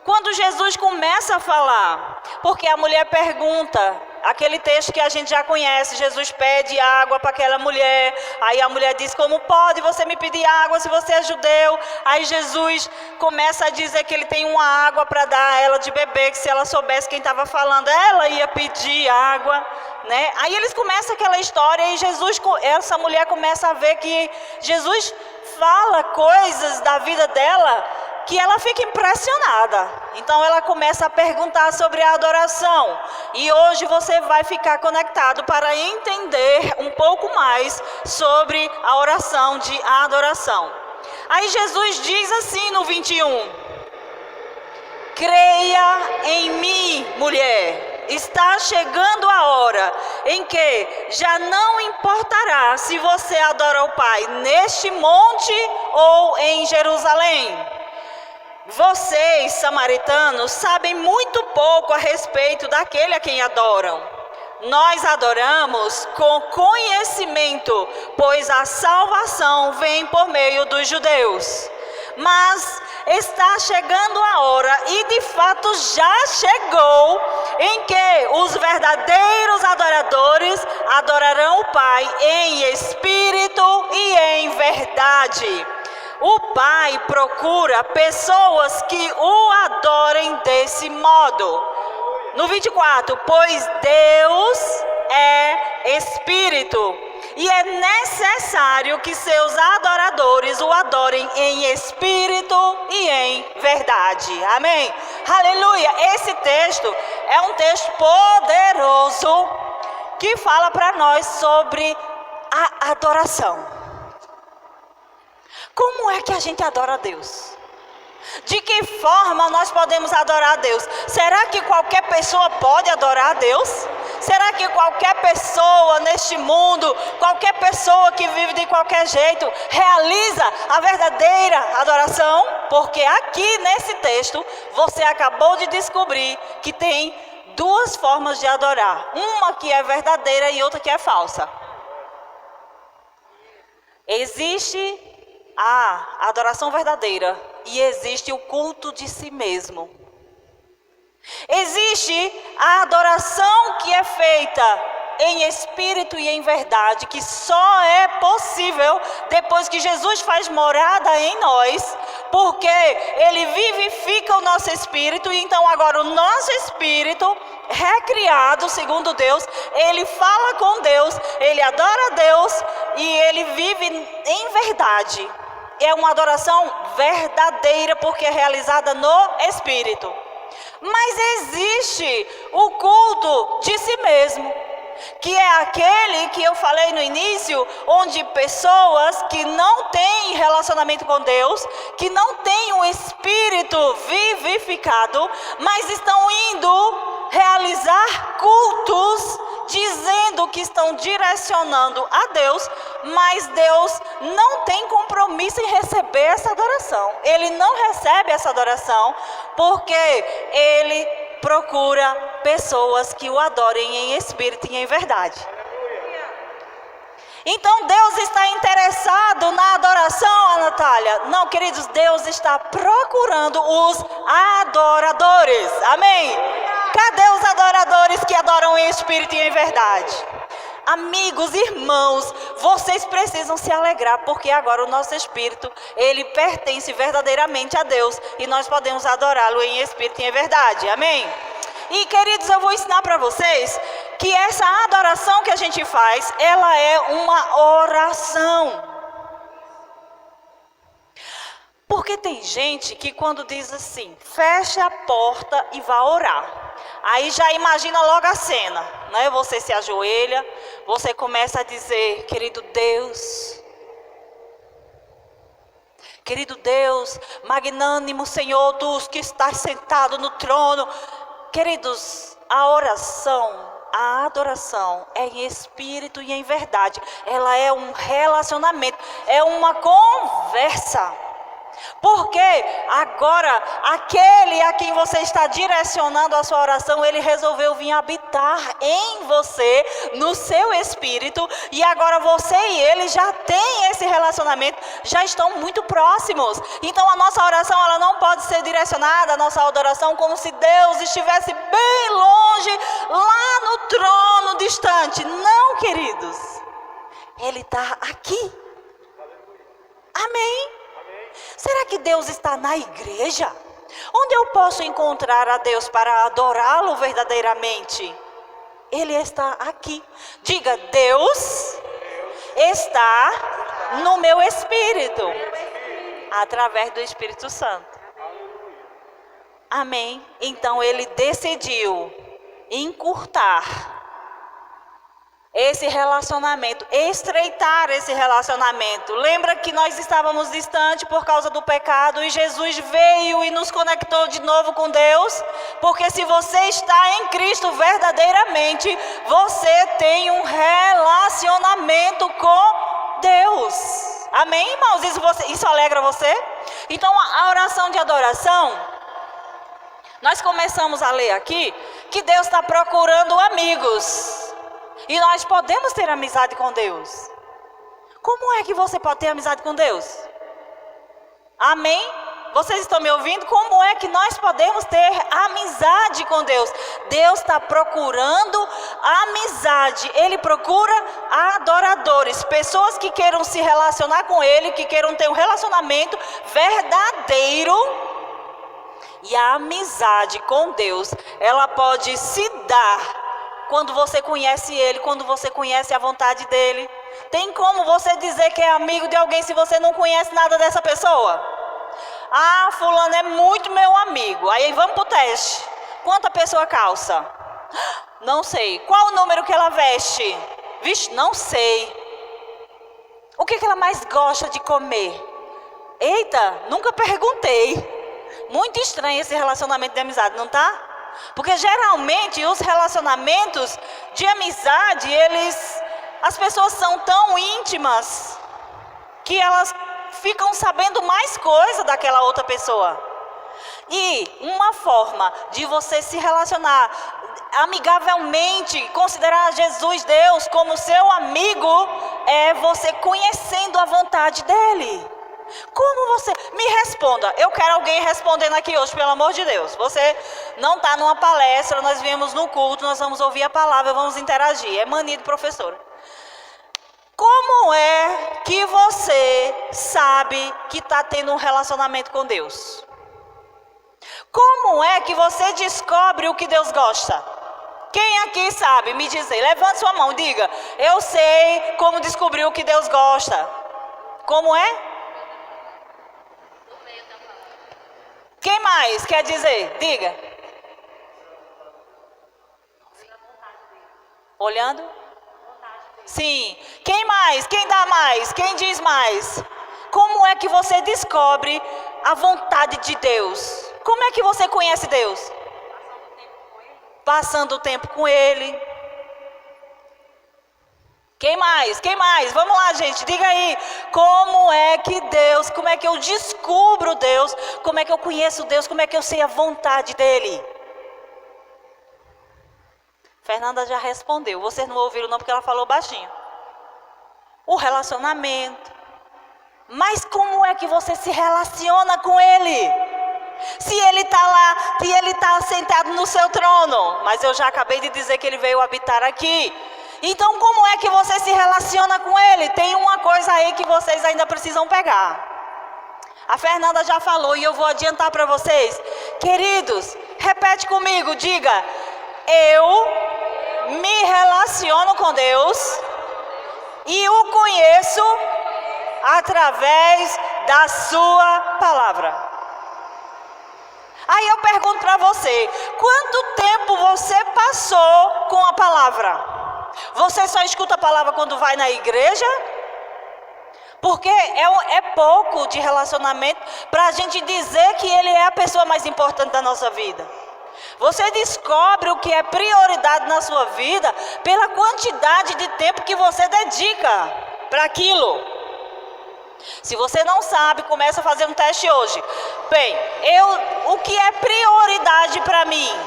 Quando Jesus começa a falar, porque a mulher pergunta, aquele texto que a gente já conhece, Jesus pede água para aquela mulher, aí a mulher diz, como pode você me pedir água se você é judeu? Aí Jesus começa a dizer que ele tem uma água para dar a ela de beber, que se ela soubesse quem estava falando, ela ia pedir água, né? Aí eles começam aquela história e essa mulher começa a ver que Jesus fala coisas da vida dela, que ela fica impressionada. Então ela começa a perguntar sobre a adoração. E hoje você vai ficar conectado para entender um pouco mais sobre a oração de adoração. Aí Jesus diz assim no 21. Creia em mim, mulher. Está chegando a hora em que já não importará se você adora o Pai neste monte ou em Jerusalém. Vocês, samaritanos, sabem muito pouco a respeito daquele a quem adoram. Nós adoramos com conhecimento, pois a salvação vem por meio dos judeus. Mas está chegando a hora, e de fato já chegou, em que os verdadeiros adoradores adorarão o Pai em espírito e em verdade. O Pai procura pessoas que o adorem desse modo. No 24, pois Deus é Espírito, e é necessário que seus adoradores o adorem em espírito e em verdade. Amém? Aleluia! Esse texto é um texto poderoso que fala para nós sobre a adoração. Como é que a gente adora a Deus? De que forma nós podemos adorar a Deus? Será que qualquer pessoa pode adorar a Deus? Será que qualquer pessoa neste mundo, qualquer pessoa que vive de qualquer jeito, realiza a verdadeira adoração? Porque aqui nesse texto, você acabou de descobrir que tem duas formas de adorar. Uma que é verdadeira e outra que é falsa. Existe a adoração verdadeira e existe o culto de si mesmo. Existe a adoração que é feita em espírito e em verdade, que só é possível depois que Jesus faz morada em nós, porque Ele vivifica o nosso espírito, e então agora o nosso espírito, recriado segundo Deus, ele fala com Deus, ele adora a Deus e ele vive em verdade. É uma adoração verdadeira porque é realizada no espírito. Mas existe o culto de si mesmo, que é aquele que eu falei no início, onde pessoas que não têm relacionamento com Deus, que não têm o Espírito vivificado, mas estão indo realizar cultos, dizendo que estão direcionando a Deus, mas Deus não tem compromisso em receber essa adoração. Ele não recebe essa adoração, porque Ele procura pessoas que o adorem em espírito e em verdade. Então Deus está interessado na adoração, Natália? Não, queridos, Deus está procurando os adoradores. Amém? Cadê os adoradores que adoram em espírito e em verdade? Amigos, irmãos, vocês precisam se alegrar, porque agora o nosso espírito, ele pertence verdadeiramente a Deus, e nós podemos adorá-lo em espírito e em verdade. Amém? E queridos, eu vou ensinar para vocês que essa adoração que a gente faz, ela é uma oração. Porque tem gente que quando diz assim, feche a porta e vá orar, aí já imagina logo a cena, né? Você se ajoelha, você começa a dizer, querido Deus, magnânimo Senhor, tu que estás sentado no trono. Queridos, a oração, a adoração é em espírito e em verdade. Ela é um relacionamento, é uma conversa. Porque agora, aquele a quem você está direcionando a sua oração, ele resolveu vir habitar em você, no seu espírito, e agora você e ele já têm esse relacionamento, já estão muito próximos. Então a nossa oração, ela não pode ser direcionada, a nossa adoração, como se Deus estivesse bem longe, lá no trono distante. Não, queridos, Ele está aqui. Amém? Será que Deus está na igreja? Onde eu posso encontrar a Deus para adorá-lo verdadeiramente? Ele está aqui. Diga, Deus está no meu espírito, através do Espírito Santo. Amém? Então ele decidiu encurtar esse relacionamento, estreitar esse relacionamento. Lembra que nós estávamos distantes por causa do pecado e Jesus veio e nos conectou de novo com Deus? Porque se você está em Cristo verdadeiramente, você tem um relacionamento com Deus. Amém, irmãos? Isso alegra você? Então a oração de adoração, nós começamos a ler aqui que Deus está procurando amigos. E nós podemos ter amizade com Deus. Como é que você pode ter amizade com Deus? Amém? Vocês estão me ouvindo? Como é que nós podemos ter amizade com Deus? Deus está procurando amizade. Ele procura adoradores, pessoas que queiram se relacionar com Ele, que queiram ter um relacionamento verdadeiro. E a amizade com Deus, ela pode se dar quando você conhece Ele, quando você conhece a vontade dEle. Tem como você dizer que é amigo de alguém se você não conhece nada dessa pessoa? Ah, fulano é muito meu amigo. Aí vamos para o teste. Quanto a pessoa calça? Não sei. Qual o número que ela veste? Vixe, não sei. O que ela mais gosta de comer? Eita, nunca perguntei. Muito estranho esse relacionamento de amizade, não tá? Porque geralmente os relacionamentos de amizade, as pessoas são tão íntimas que elas ficam sabendo mais coisa daquela outra pessoa. E uma forma de você se relacionar amigavelmente, considerar Jesus, Deus, como seu amigo, é você conhecendo a vontade dEle. Como você... Me responda. Eu quero alguém respondendo aqui hoje, pelo amor de Deus. Você não está numa palestra, nós viemos no culto, nós vamos ouvir a palavra, vamos interagir. É mania de professora. Como é que você sabe que está tendo um relacionamento com Deus? Como é que você descobre o que Deus gosta? Quem aqui sabe me dizer? Levante sua mão, diga. Eu sei como descobrir o que Deus gosta. Como é? Quem mais quer dizer? Diga. Olhando? Sim. Quem mais? Quem dá mais? Quem diz mais? Como é que você descobre a vontade de Deus? Como é que você conhece Deus? Passando o tempo com Ele. Quem mais? Quem mais? Vamos lá, gente, diga aí. Como é que Deus, como é que eu descubro Deus? Como é que eu conheço Deus? Como é que eu sei a vontade dEle? Fernanda já respondeu. Vocês não ouviram não, porque ela falou baixinho. O relacionamento. Mas como é que você se relaciona com Ele? Se Ele está lá, se Ele está sentado no seu trono. Mas eu já acabei de dizer que Ele veio habitar aqui. Então como é que você se relaciona com Ele? Tem uma coisa aí que vocês ainda precisam pegar. A Fernanda já falou e eu vou adiantar para vocês. Queridos, repete comigo, diga. Eu me relaciono com Deus e o conheço através da sua palavra. Aí eu pergunto para você, quanto tempo você passou com a palavra? Você só escuta a palavra quando vai na igreja? Porque é pouco de relacionamento para a gente dizer que Ele é a pessoa mais importante da nossa vida. Você descobre o que é prioridade na sua vida pela quantidade de tempo que você dedica para aquilo. Se você não sabe, começa a fazer um teste hoje. Bem, o que é prioridade para mim,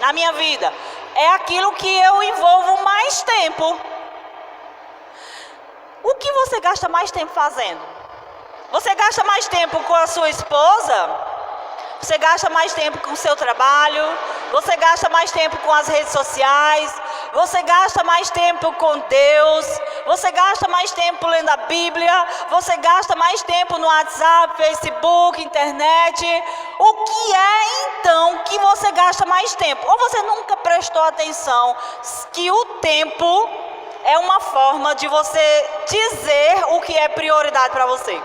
na minha vida, é aquilo que eu envolvo mais tempo. O que você gasta mais tempo fazendo? Você gasta mais tempo com a sua esposa? Você gasta mais tempo com o seu trabalho? Você gasta mais tempo com as redes sociais? Você gasta mais tempo com Deus? Você gasta mais tempo lendo a Bíblia? Você gasta mais tempo no WhatsApp, Facebook, internet? O que é então que você gasta mais tempo? Ou você nunca prestou atenção que o tempo é uma forma de você dizer o que é prioridade para você?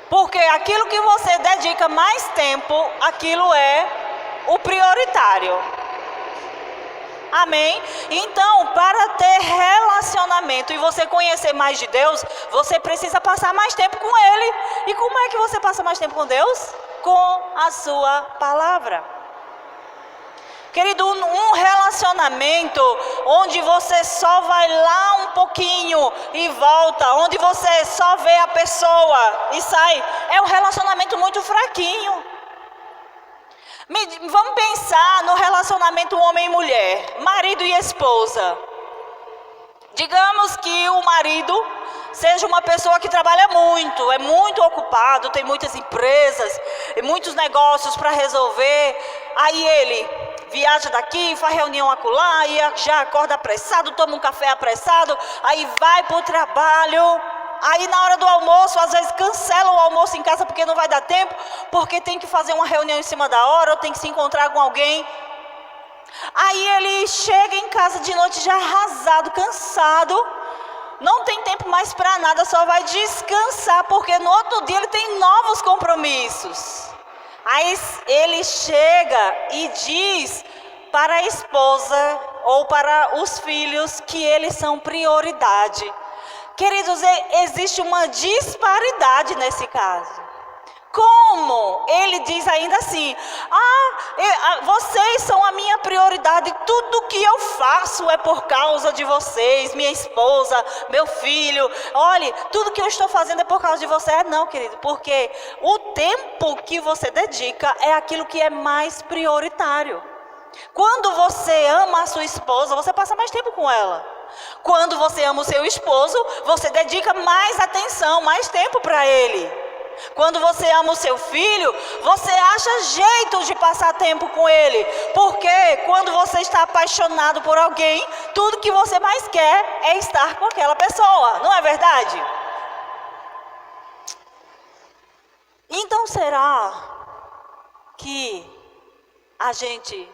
Porque aquilo que você dedica mais tempo, aquilo é o prioritário. Amém? Então, para ter relacionamento e você conhecer mais de Deus, você precisa passar mais tempo com Ele. E como é que você passa mais tempo com Deus? Com a sua palavra. Querido, um relacionamento onde você só vai lá um pouquinho e volta, onde você só vê a pessoa e sai, é um relacionamento muito fraquinho. Vamos pensar no relacionamento homem e mulher, marido e esposa. Digamos que o marido seja uma pessoa que trabalha muito, é muito ocupado, tem muitas empresas, muitos negócios para resolver. Aí ele viaja daqui, faz reunião acolá, e já acorda apressado, toma um café apressado, aí vai para o trabalho. Aí na hora do almoço, às vezes cancela o almoço em casa porque não vai dar tempo, porque tem que fazer uma reunião em cima da hora, ou tem que se encontrar com alguém. Aí ele chega em casa de noite já arrasado, cansado, não tem tempo mais para nada, só vai descansar, porque no outro dia ele tem novos compromissos. Aí ele chega e diz para a esposa ou para os filhos que eles são prioridade. Queridos, existe uma disparidade nesse caso. Como? Ele diz ainda assim, vocês são a minha prioridade, tudo que eu faço é por causa de vocês, minha esposa, meu filho, olhe, tudo que eu estou fazendo é por causa de você. Não, querido, porque o tempo que você dedica é aquilo que é mais prioritário. Quando você ama a sua esposa, você passa mais tempo com ela. Quando você ama o seu esposo, você dedica mais atenção, mais tempo para ele. Quando você ama o seu filho, você acha jeito de passar tempo com ele. Porque quando você está apaixonado por alguém, tudo que você mais quer é estar com aquela pessoa. Não é verdade? Então será que a gente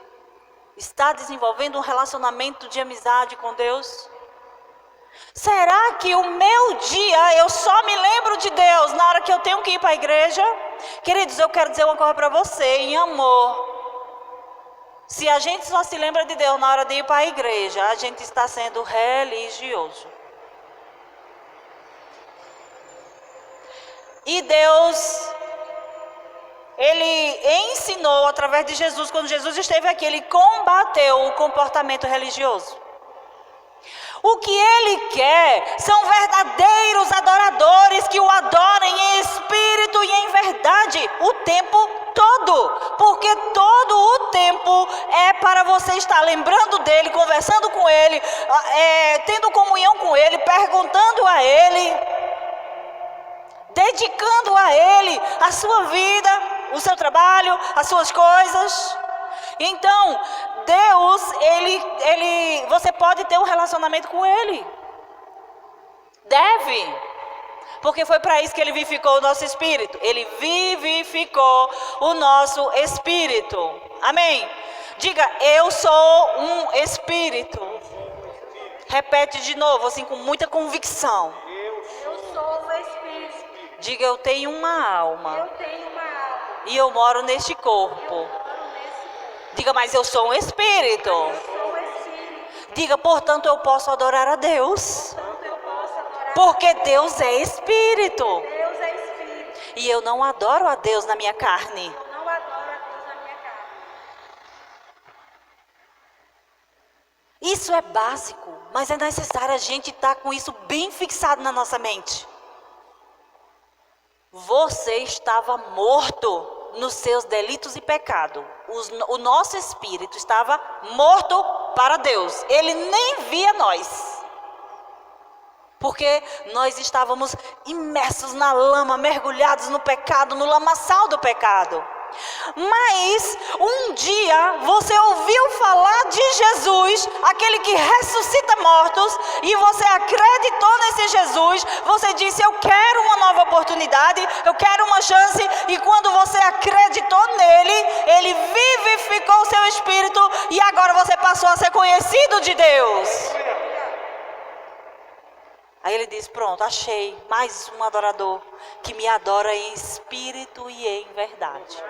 está desenvolvendo um relacionamento de amizade com Deus? Será que o meu dia eu só me lembro de Deus na hora que eu tenho que ir para a igreja? Queridos, eu quero dizer uma coisa para você, em amor. Se a gente só se lembra de Deus na hora de ir para a igreja, a gente está sendo religioso. E Deus, Ele ensinou através de Jesus, quando Jesus esteve aqui, Ele combateu o comportamento religioso. O que Ele quer são verdadeiros adoradores que o adorem em espírito e em verdade o tempo todo. Porque todo o tempo é para você estar lembrando dEle, conversando com Ele, tendo comunhão com Ele, perguntando a Ele, dedicando a Ele a sua vida, o seu trabalho, as suas coisas. Então, Deus, você pode ter um relacionamento com Ele. Deve. Porque foi para isso que Ele vivificou o nosso espírito. Ele vivificou o nosso espírito. Amém? Diga, eu sou um espírito. Repete de novo, assim, com muita convicção. Eu sou um espírito. Diga, eu tenho uma alma. Eu tenho uma alma. E eu moro neste corpo. Diga, mas eu sou um espírito. Eu sou um espírito. Diga, portanto, eu posso adorar a Deus. Portanto, eu posso adorar. Porque Deus é espírito. Deus é espírito. E eu não adoro a Deus na minha carne. Eu não adoro a Deus na minha carne. Isso é básico, mas é necessário a gente estar com isso bem fixado na nossa mente. Você estava morto nos seus delitos e pecados. O nosso espírito estava morto para Deus. Ele nem via nós. Porque nós estávamos imersos na lama, mergulhados no pecado, no lamaçal do pecado. Mas um dia você ouviu falar de Jesus, aquele que ressuscita mortos, e você acreditou nesse Jesus. Você disse, eu quero uma nova oportunidade, eu quero uma chance. E quando você acreditou nele, ele vivificou o seu espírito, e agora você passou a ser conhecido de Deus. Aí ele diz, pronto, achei mais um adorador que me adora em espírito e em verdade.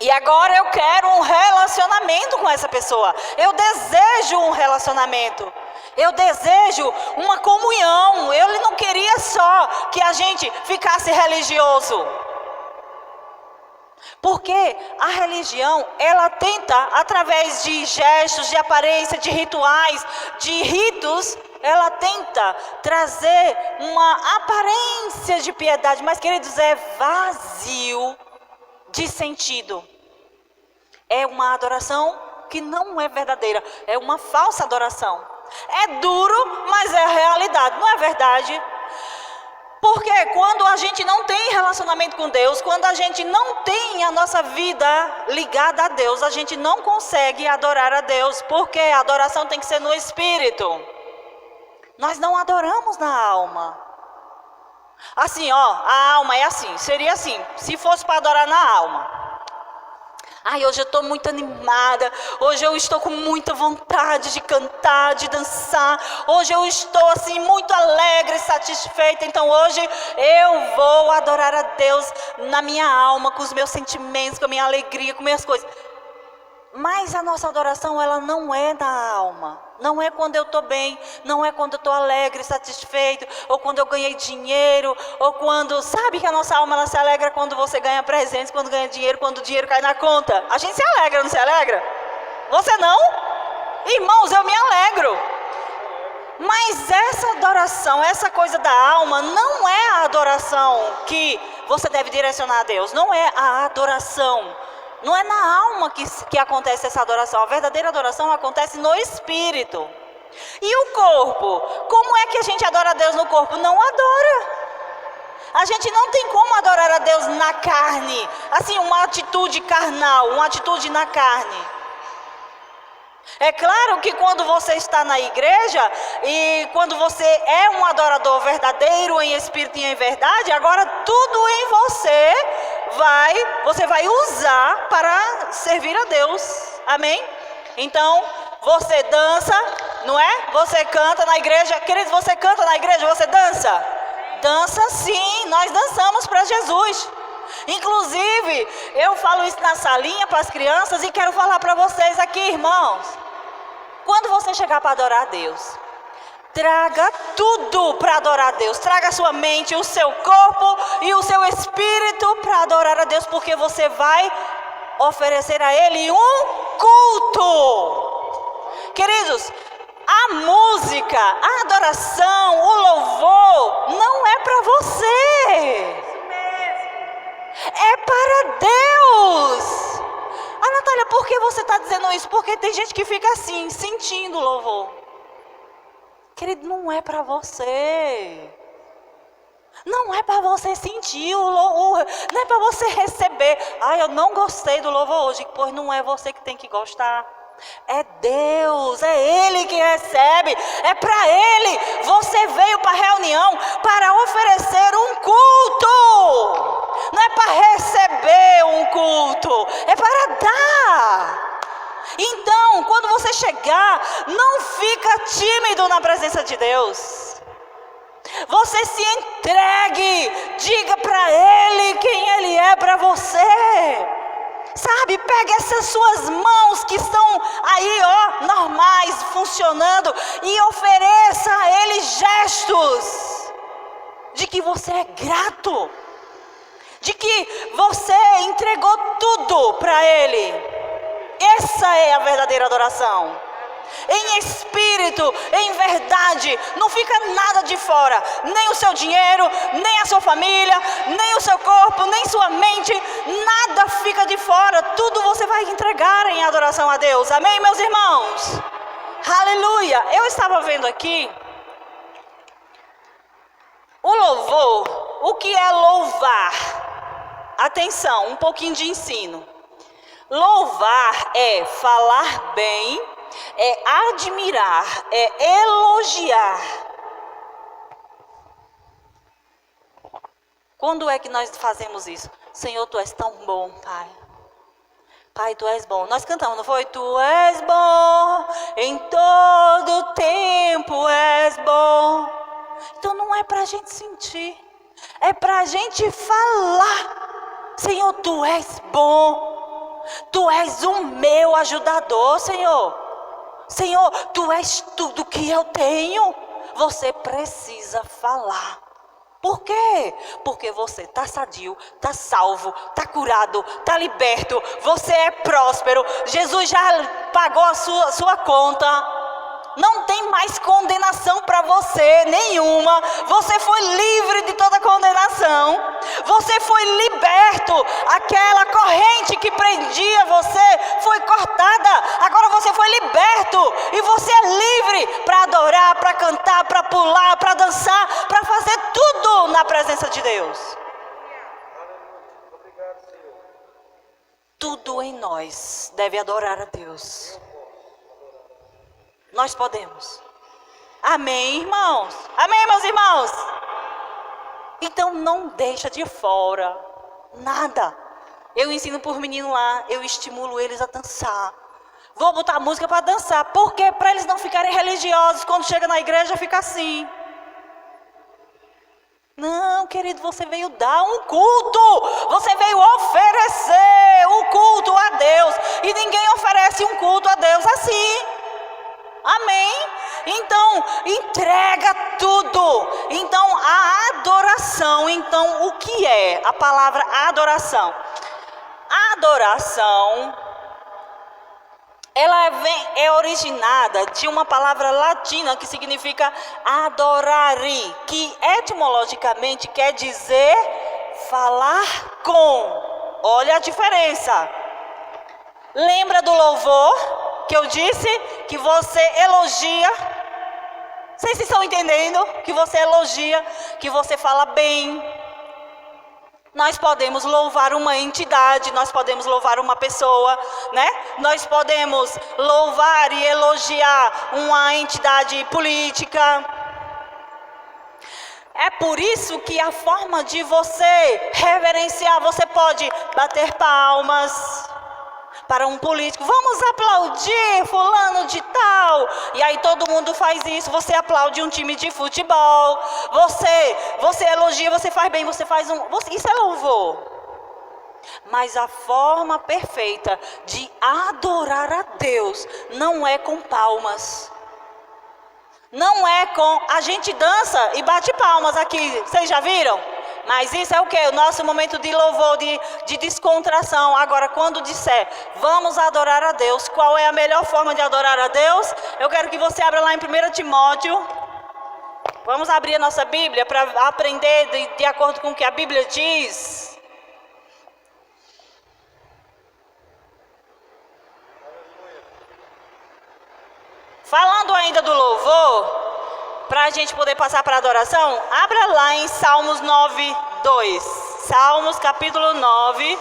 E agora eu quero um relacionamento com essa pessoa. Eu desejo um relacionamento. Eu desejo uma comunhão. Ele não queria só que a gente ficasse religioso. Porque a religião, ela tenta, através de gestos, de aparência, de rituais, de ritos, ela tenta trazer uma aparência de piedade. Mas, queridos, é vazio de sentido. É uma adoração que não é verdadeira. É uma falsa adoração. É duro, mas é a realidade. Não é verdade? Porque quando a gente não tem relacionamento com Deus, quando a gente não tem a nossa vida ligada a Deus, a gente não consegue adorar a Deus. Porque a adoração tem que ser no espírito. Nós não adoramos na alma. Assim, ó, a alma é assim, seria assim, se fosse para adorar na alma. Ai, hoje eu estou muito animada, hoje eu estou com muita vontade de cantar, de dançar. Hoje eu estou assim muito alegre, satisfeita, então hoje eu vou adorar a Deus na minha alma, com os meus sentimentos, com a minha alegria, com minhas coisas. Mas a nossa adoração, ela não é na alma. Não é quando eu estou bem, não é quando eu estou alegre, satisfeito, ou quando eu ganhei dinheiro, ou quando... Sabe que a nossa alma, ela se alegra quando você ganha presentes, quando ganha dinheiro, quando o dinheiro cai na conta. A gente se alegra, não se alegra? Você não? Irmãos, eu me alegro. Mas essa adoração, essa coisa da alma, não é a adoração que você deve direcionar a Deus. Não é a adoração. Não é na alma que acontece essa adoração. A verdadeira adoração acontece no espírito. E o corpo? Como é que a gente adora a Deus no corpo? Não adora. A gente não tem como adorar a Deus na carne, assim, uma atitude carnal, uma atitude na carne. É claro que quando você está na igreja e quando você é um adorador verdadeiro em espírito e em verdade, agora tudo em você vai usar para servir a Deus. Amém? Então, você dança, não é? Você canta na igreja. Queridos, você canta na igreja, você dança? Dança sim, nós dançamos para Jesus. Inclusive, eu falo isso na salinha para as crianças e quero falar para vocês aqui, irmãos. Quando você chegar para adorar a Deus, traga tudo para adorar a Deus. Traga a sua mente, o seu corpo e o seu espírito para adorar a Deus, porque você vai oferecer a Ele um culto. Queridos, a música, a adoração, o louvor não é para você. É para Deus. Natália, por que você está dizendo isso? Porque tem gente que fica assim, sentindo o louvor. Querido, não é para você. Não é para você sentir o louvor, não é para você receber. Eu não gostei do louvor hoje. Pois não é você que tem que gostar. É Deus, é Ele que recebe. É para Ele. Você veio para a reunião para oferecer um culto. Não é para receber um culto, é para dar. Então, quando você chegar, não fica tímido na presença de Deus. Você se entregue, diga para Ele quem Ele é para você. Sabe, pega essas suas mãos que estão aí, normais, funcionando, e ofereça a Ele gestos de que você é grato, de que você entregou tudo para Ele. Essa é a verdadeira adoração. Em espírito, em verdade, não fica nada de fora, nem o seu dinheiro, nem a sua família, nem o seu corpo, nem sua mente, nada fica de fora, tudo você vai entregar em adoração a Deus. Amém, meus irmãos? Aleluia. Eu estava vendo aqui o louvor. O que é louvar? Atenção, um pouquinho de ensino. Louvar é falar bem, é admirar, é elogiar. Quando é que nós fazemos isso? Senhor, Tu és tão bom, Pai. Pai, Tu és bom. Nós cantamos, não foi? Tu és bom, em todo tempo és bom. Então não é para a gente sentir, é para a gente falar. Senhor, Tu és bom. Tu és o meu ajudador, Senhor. Senhor, Tu és tudo que eu tenho. Você precisa falar. Por quê? Porque você está sadio, está salvo, está curado, está liberto. Você é próspero. Jesus já pagou a sua conta. Não tem mais condenação para você, nenhuma. Você foi livre de toda condenação. Você foi liberto. Aquela corrente que prendia você foi cortada. Agora você foi liberto. E você é livre para adorar, para cantar, para pular, para dançar, para fazer tudo na presença de Deus. Tudo em nós deve adorar a Deus. Nós podemos. Amém, irmãos? Amém, meus irmãos? Então não deixa de fora nada. Eu ensino por menino lá, eu estimulo eles a dançar. Vou botar música para dançar. Por quê? Para eles não ficarem religiosos. Quando chega na igreja fica assim. Não, querido, você veio dar um culto. Você veio oferecer o culto a Deus. E ninguém oferece um culto a Deus assim. Amém? Então, entrega tudo. Então, a adoração, então, o que é a palavra adoração? Adoração, ela é originada de uma palavra latina que significa adorare, que etimologicamente quer dizer falar com. Olha a diferença. Lembra do louvor? Que eu disse que você elogia Vocês estão entendendo? Que você elogia, que você fala bem. Nós podemos louvar uma entidade, nós podemos louvar uma pessoa, né? Nós podemos louvar e elogiar uma entidade política. É por isso que a forma de você reverenciar, você pode bater palmas para um político. Vamos aplaudir fulano de tal. E aí todo mundo faz isso. Você aplaude um time de futebol. Você elogia, você faz bem, isso é louvor. Mas a forma perfeita de adorar a Deus não é com palmas. Não é com... A gente dança e bate palmas aqui. Vocês já viram? Mas isso é o quê? O nosso momento de louvor, de descontração. Agora, quando disser, vamos adorar a Deus, qual é a melhor forma de adorar a Deus? Eu quero que você abra lá em 1 Timóteo. Vamos abrir a nossa Bíblia para aprender de acordo com o que a Bíblia diz. Falando ainda do louvor, para a gente poder passar para a adoração, abra lá em Salmos 9:2. Salmos capítulo 9,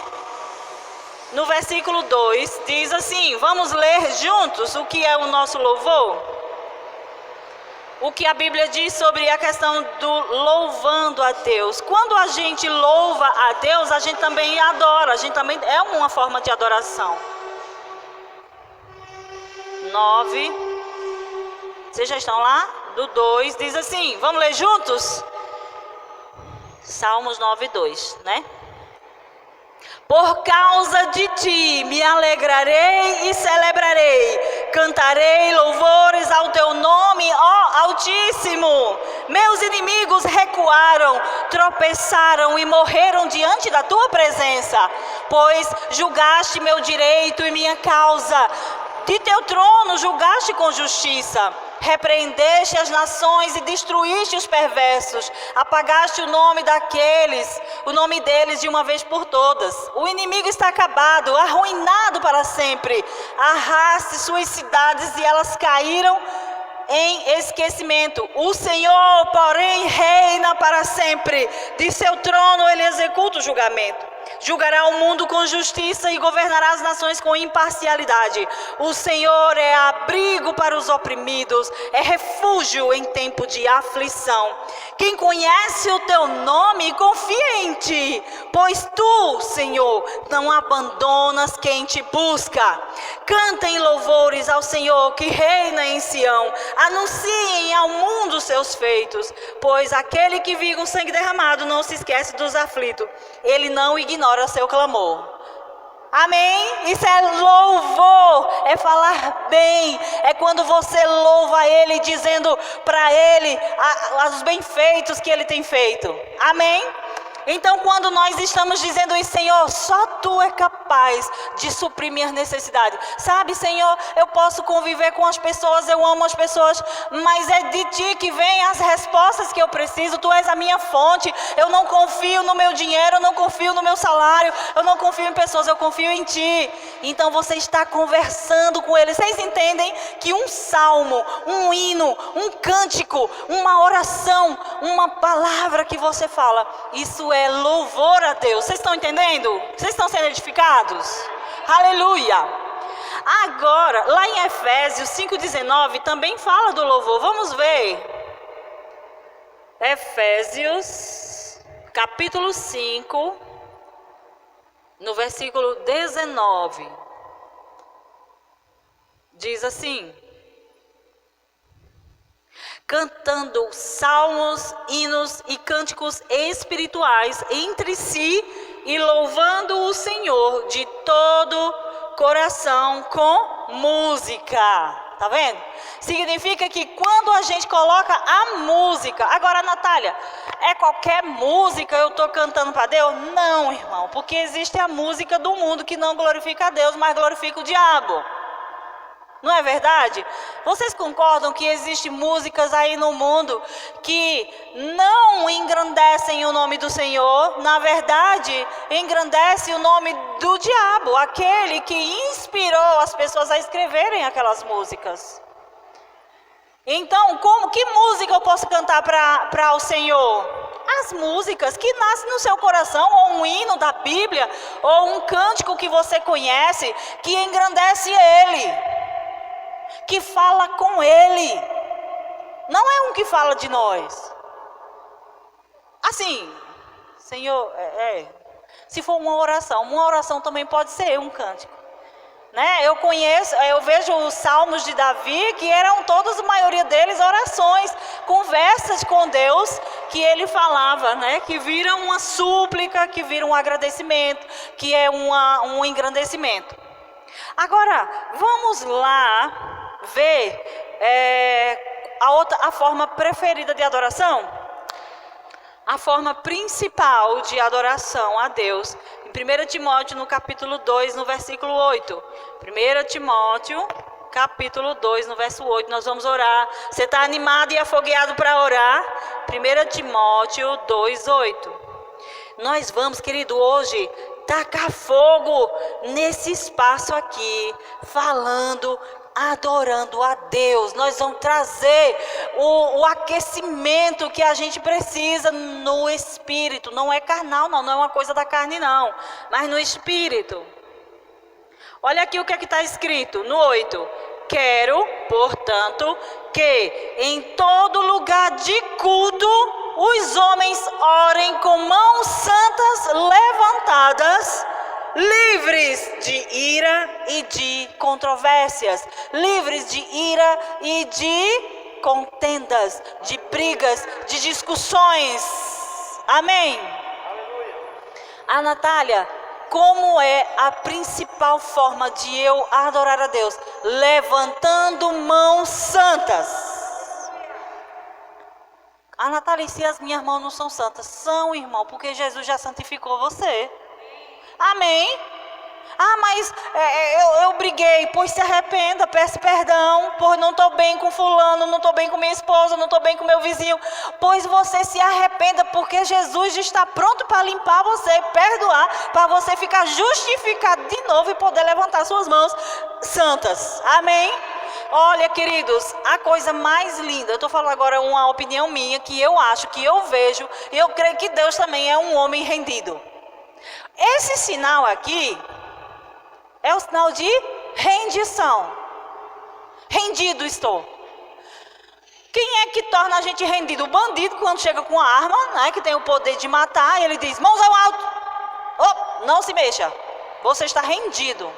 no versículo 2, diz assim, vamos ler juntos o que é o nosso louvor? O que a Bíblia diz sobre a questão do louvando a Deus. Quando a gente louva a Deus, a gente também adora, a gente também é uma forma de adoração. 9. Vocês já estão lá? Do 2, diz assim, vamos ler juntos? Salmos 9:2, né? Por causa de ti me alegrarei e celebrarei, cantarei louvores ao teu nome, ó Altíssimo. Meus inimigos recuaram, tropeçaram e morreram diante da tua presença, pois julgaste meu direito e minha causa. De teu trono julgaste com justiça. Repreendeste as nações e destruíste os perversos. Apagaste o nome deles de uma vez por todas. O inimigo está acabado, arruinado para sempre. Arraste suas cidades e elas caíram em esquecimento. O Senhor, porém, reina para sempre. De seu trono ele executa o julgamento. Julgará o mundo com justiça e governará as nações com imparcialidade. O Senhor é abrigo para os oprimidos, é refúgio em tempo de aflição. Quem conhece o teu nome confia em ti, pois tu, Senhor, não abandonas quem te busca. Cantem louvores ao Senhor que reina em Sião. Anunciem ao mundo seus feitos, pois aquele que vive o sangue derramado não se esquece dos aflitos. Ele não ignora seu clamor. Amém? Isso é louvor, é falar bem, é quando você louva Ele, dizendo para Ele os benfeitos que Ele tem feito. Amém? Então, quando nós estamos dizendo isso, Senhor, só Tu é capaz de suprir minhas necessidades. Sabe, Senhor, eu posso conviver com as pessoas, eu amo as pessoas, mas é de Ti que vem as respostas que eu preciso. Tu és a minha fonte. Eu não confio no meu dinheiro, eu não confio no meu salário, eu não confio em pessoas, eu confio em Ti. Então, você está conversando com Ele. Vocês entendem que um salmo, um hino, um cântico, uma oração, uma palavra que você fala, isso é louvor a Deus. Vocês estão entendendo? Vocês estão sendo edificados? Aleluia! Agora, lá em Efésios 5:19 também fala do louvor. Vamos ver. Efésios, capítulo 5, no versículo 19. Diz assim: cantando salmos, hinos e cânticos espirituais entre si e louvando o Senhor de todo coração com música. Tá vendo? Significa que quando a gente coloca a música... Agora, Natália, é qualquer música eu estou cantando para Deus? Não, irmão, porque existe a música do mundo que não glorifica a Deus, mas glorifica o diabo. Não é verdade? Vocês concordam que existem músicas aí no mundo que não engrandecem o nome do Senhor? Na verdade, engrandece o nome do diabo, aquele que inspirou as pessoas a escreverem aquelas músicas. Então, que música eu posso cantar para o Senhor? As músicas que nascem no seu coração, ou um hino da Bíblia, ou um cântico que você conhece, que engrandece Ele, que fala com Ele. Não é um que fala de nós. Assim, Senhor, se for uma oração também pode ser um cântico. Né? Eu vejo os salmos de Davi, que eram todos, a maioria deles, orações, conversas com Deus, que ele falava, né? Que viram uma súplica, que viram um agradecimento, que é um engrandecimento. Agora, vamos lá ver a forma preferida de adoração? A forma principal de adoração a Deus, em 1 Timóteo, no capítulo 2, no versículo 8. 1 Timóteo, capítulo 2, no verso 8, nós vamos orar. Você está animado e afogueado para orar? 1 Timóteo 2, 8. Nós vamos, querido, hoje tacar fogo nesse espaço aqui, falando, adorando a Deus. Nós vamos trazer o aquecimento que a gente precisa no espírito. Não é carnal, não é uma coisa da carne, não, mas no espírito. Olha aqui o que está escrito no 8. Quero, portanto, que em todo lugar de culto os homens orem com mãos santas levantadas, livres de ira e de controvérsias, livres de ira e de contendas, de brigas, de discussões. Amém? A Natália, como é a principal forma de eu adorar a Deus? Levantando mãos santas. A Natália, se as minhas mãos não são santas, são, irmão, porque Jesus já santificou você. Amém? Mas eu briguei. Pois se arrependa, peça perdão. Pois não estou bem com fulano, não estou bem com minha esposa, não estou bem com meu vizinho. Pois você se arrependa, porque Jesus está pronto para limpar você, perdoar, para você ficar justificado de novo e poder levantar suas mãos santas. Amém? Olha, queridos, a coisa mais linda, eu estou falando agora uma opinião minha, que eu acho, que eu vejo, e eu creio que Deus também é um homem rendido. Esse sinal aqui é o sinal de rendição. Rendido estou. Quem é que torna a gente rendido? O bandido, quando chega com a arma, né, que tem o poder de matar, ele diz, mãos ao alto. Não se mexa. Você está rendido.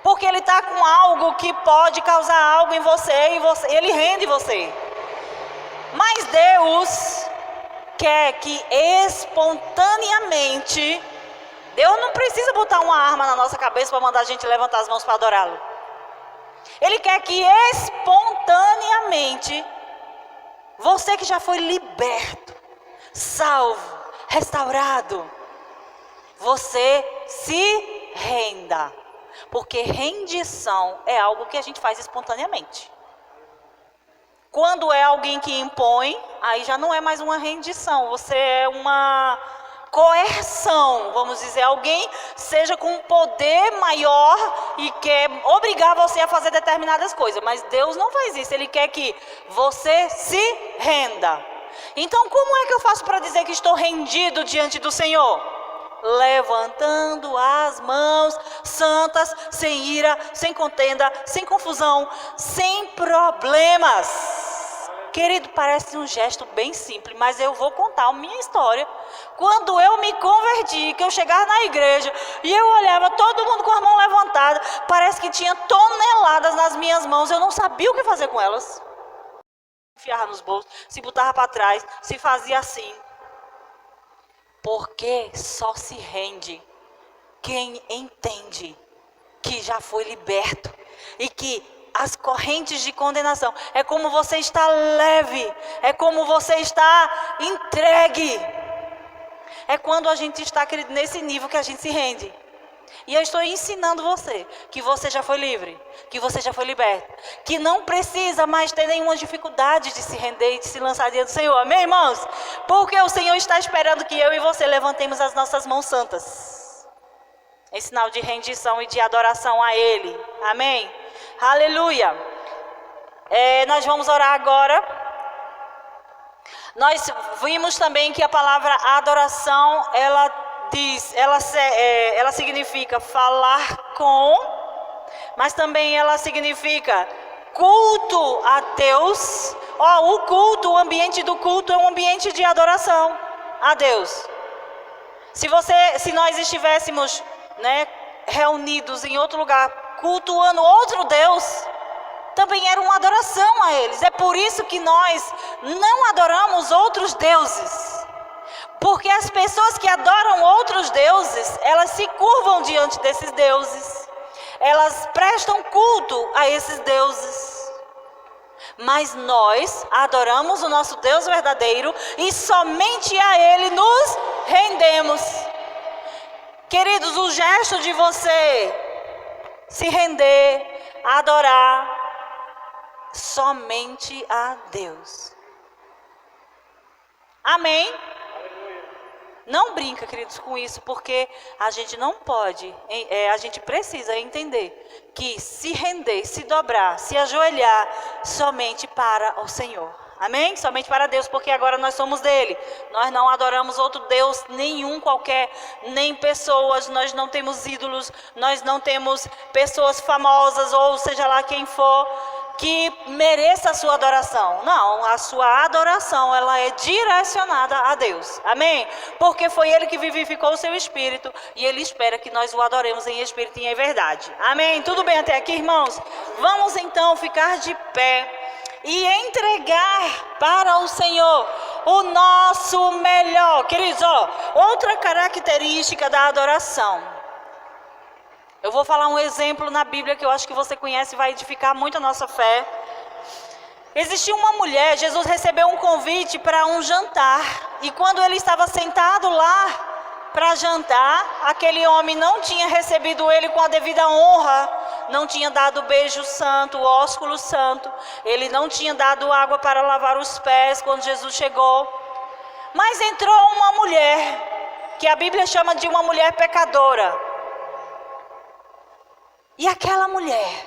Porque ele está com algo que pode causar algo em você, ele rende você. Mas Deus quer que espontaneamente, Deus não precisa botar uma arma na nossa cabeça para mandar a gente levantar as mãos para adorá-lo. Ele quer que espontaneamente, você que já foi liberto, salvo, restaurado, você se renda. Porque rendição é algo que a gente faz espontaneamente. Quando é alguém que impõe, aí já não é mais uma rendição, você é uma coerção, vamos dizer, alguém seja com um poder maior e quer obrigar você a fazer determinadas coisas, mas Deus não faz isso, Ele quer que você se renda. Então como é que eu faço para dizer que estou rendido diante do Senhor? Levantando as mãos santas, sem ira, sem contenda, sem confusão, sem problemas. Querido, parece um gesto bem simples, mas eu vou contar a minha história. Quando eu me converti, que eu chegava na igreja e eu olhava todo mundo com a mão levantada, parece que tinha toneladas nas minhas mãos, eu não sabia o que fazer com elas. Enfiava nos bolsos, se botava para trás, se fazia assim. Porque só se rende quem entende que já foi liberto e que as correntes de condenação, é como você está leve, é como você está entregue. É quando a gente está, querido, nesse nível que a gente se rende. E eu estou ensinando você que você já foi livre, que você já foi liberto, que não precisa mais ter nenhuma dificuldade de se render e de se lançar diante do Senhor. Amém, irmãos? Porque o Senhor está esperando que eu e você levantemos as nossas mãos santas, em sinal de rendição e de adoração a Ele. Amém? Aleluia! Nós vamos orar agora. Nós vimos também que a palavra adoração, ela significa falar com, mas também ela significa culto a Deus. O culto, o ambiente do culto é um ambiente de adoração a Deus. Se nós estivéssemos, reunidos em outro lugar, cultuando outro Deus, também era uma adoração a eles. É por isso que nós não adoramos outros deuses. Porque as pessoas que adoram outros deuses, elas se curvam diante desses deuses. Elas prestam culto a esses deuses. Mas nós adoramos o nosso Deus verdadeiro e somente a Ele nos rendemos. Queridos, o gesto de você se render, adorar somente a Deus. Amém? Não brinca, queridos, com isso, porque a gente não pode, a gente precisa entender que se render, se dobrar, se ajoelhar somente para o Senhor. Amém? Somente para Deus, porque agora nós somos dele. Nós não adoramos outro Deus nenhum qualquer, nem pessoas, nós não temos ídolos, nós não temos pessoas famosas, ou seja lá quem for, que mereça a sua adoração. Não, a sua adoração, ela é direcionada a Deus. Amém? Porque foi Ele que vivificou o seu espírito e Ele espera que nós o adoremos em espírito e em verdade. Amém? Tudo bem até aqui, irmãos? Vamos então ficar de pé e entregar para o Senhor o nosso melhor. Queridos, outra característica da adoração. Eu vou falar um exemplo na Bíblia que eu acho que você conhece e vai edificar muito a nossa fé. Existia uma mulher, Jesus recebeu um convite para um jantar. E quando ele estava sentado lá para jantar, aquele homem não tinha recebido ele com a devida honra. Não tinha dado o beijo santo, o ósculo santo. Ele não tinha dado água para lavar os pés quando Jesus chegou. Mas entrou uma mulher, que a Bíblia chama de uma mulher pecadora. E aquela mulher,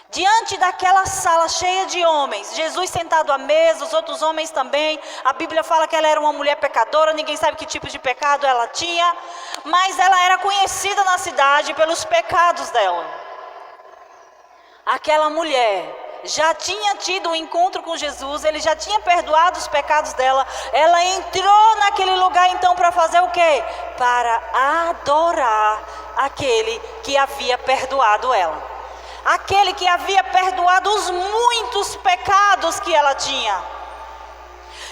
diante daquela sala cheia de homens, Jesus sentado à mesa, os outros homens também, a Bíblia fala que ela era uma mulher pecadora, ninguém sabe que tipo de pecado ela tinha, mas ela era conhecida na cidade pelos pecados dela. Aquela mulher já tinha tido um encontro com Jesus, ele já tinha perdoado os pecados dela, ela entrou naquele lugar então para fazer o quê? Para adorar aquele que havia perdoado ela, aquele que havia perdoado os muitos pecados que ela tinha.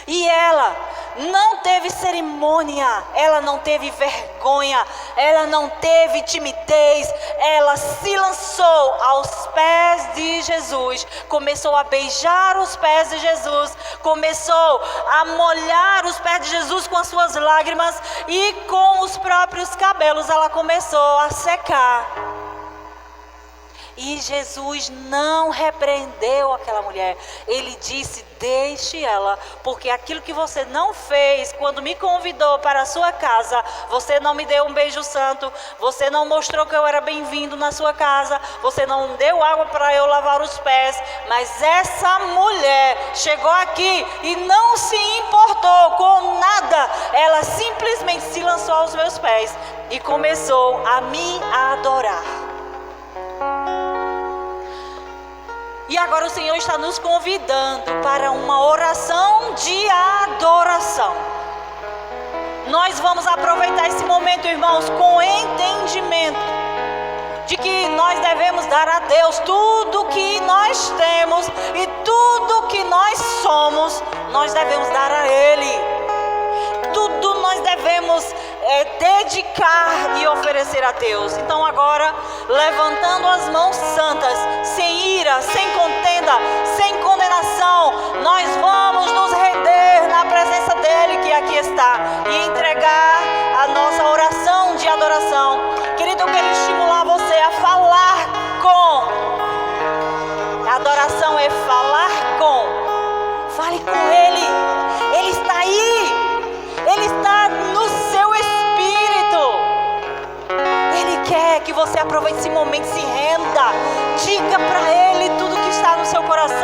E ela não teve cerimônia, ela não teve vergonha, ela não teve timidez, ela se lançou aos pés de Jesus, começou a beijar os pés de Jesus, começou a molhar os pés de Jesus com as suas lágrimas e com os próprios cabelos ela começou a secar. E Jesus não repreendeu aquela mulher. Ele disse: deixe ela, porque aquilo que você não fez quando me convidou para a sua casa, você não me deu um beijo santo, você não mostrou que eu era bem-vindo na sua casa, você não deu água para eu lavar os pés, mas essa mulher chegou aqui e não se importou com nada, ela simplesmente se lançou aos meus pés e começou a me adorar. E agora o Senhor está nos convidando para uma oração de adoração. Nós vamos aproveitar esse momento, irmãos, com entendimento de que nós devemos dar a Deus tudo que nós temos e tudo que nós somos, nós devemos dar a Ele. Tudo nós devemos dedicar e oferecer a Deus. Então agora, levantando as mãos santas, sem ira, sem contenda, sem condenação, nós vamos nos render na presença dEle que aqui está e entregar a nossa oração de adoração. Querido, eu quero estimular você a falar com. A adoração é falar com. Fale com Ele. Ele está aí. Ele está no seu espírito. Ele quer que você aproveite esse momento, se renda. Diga para Ele tudo que está no seu coração.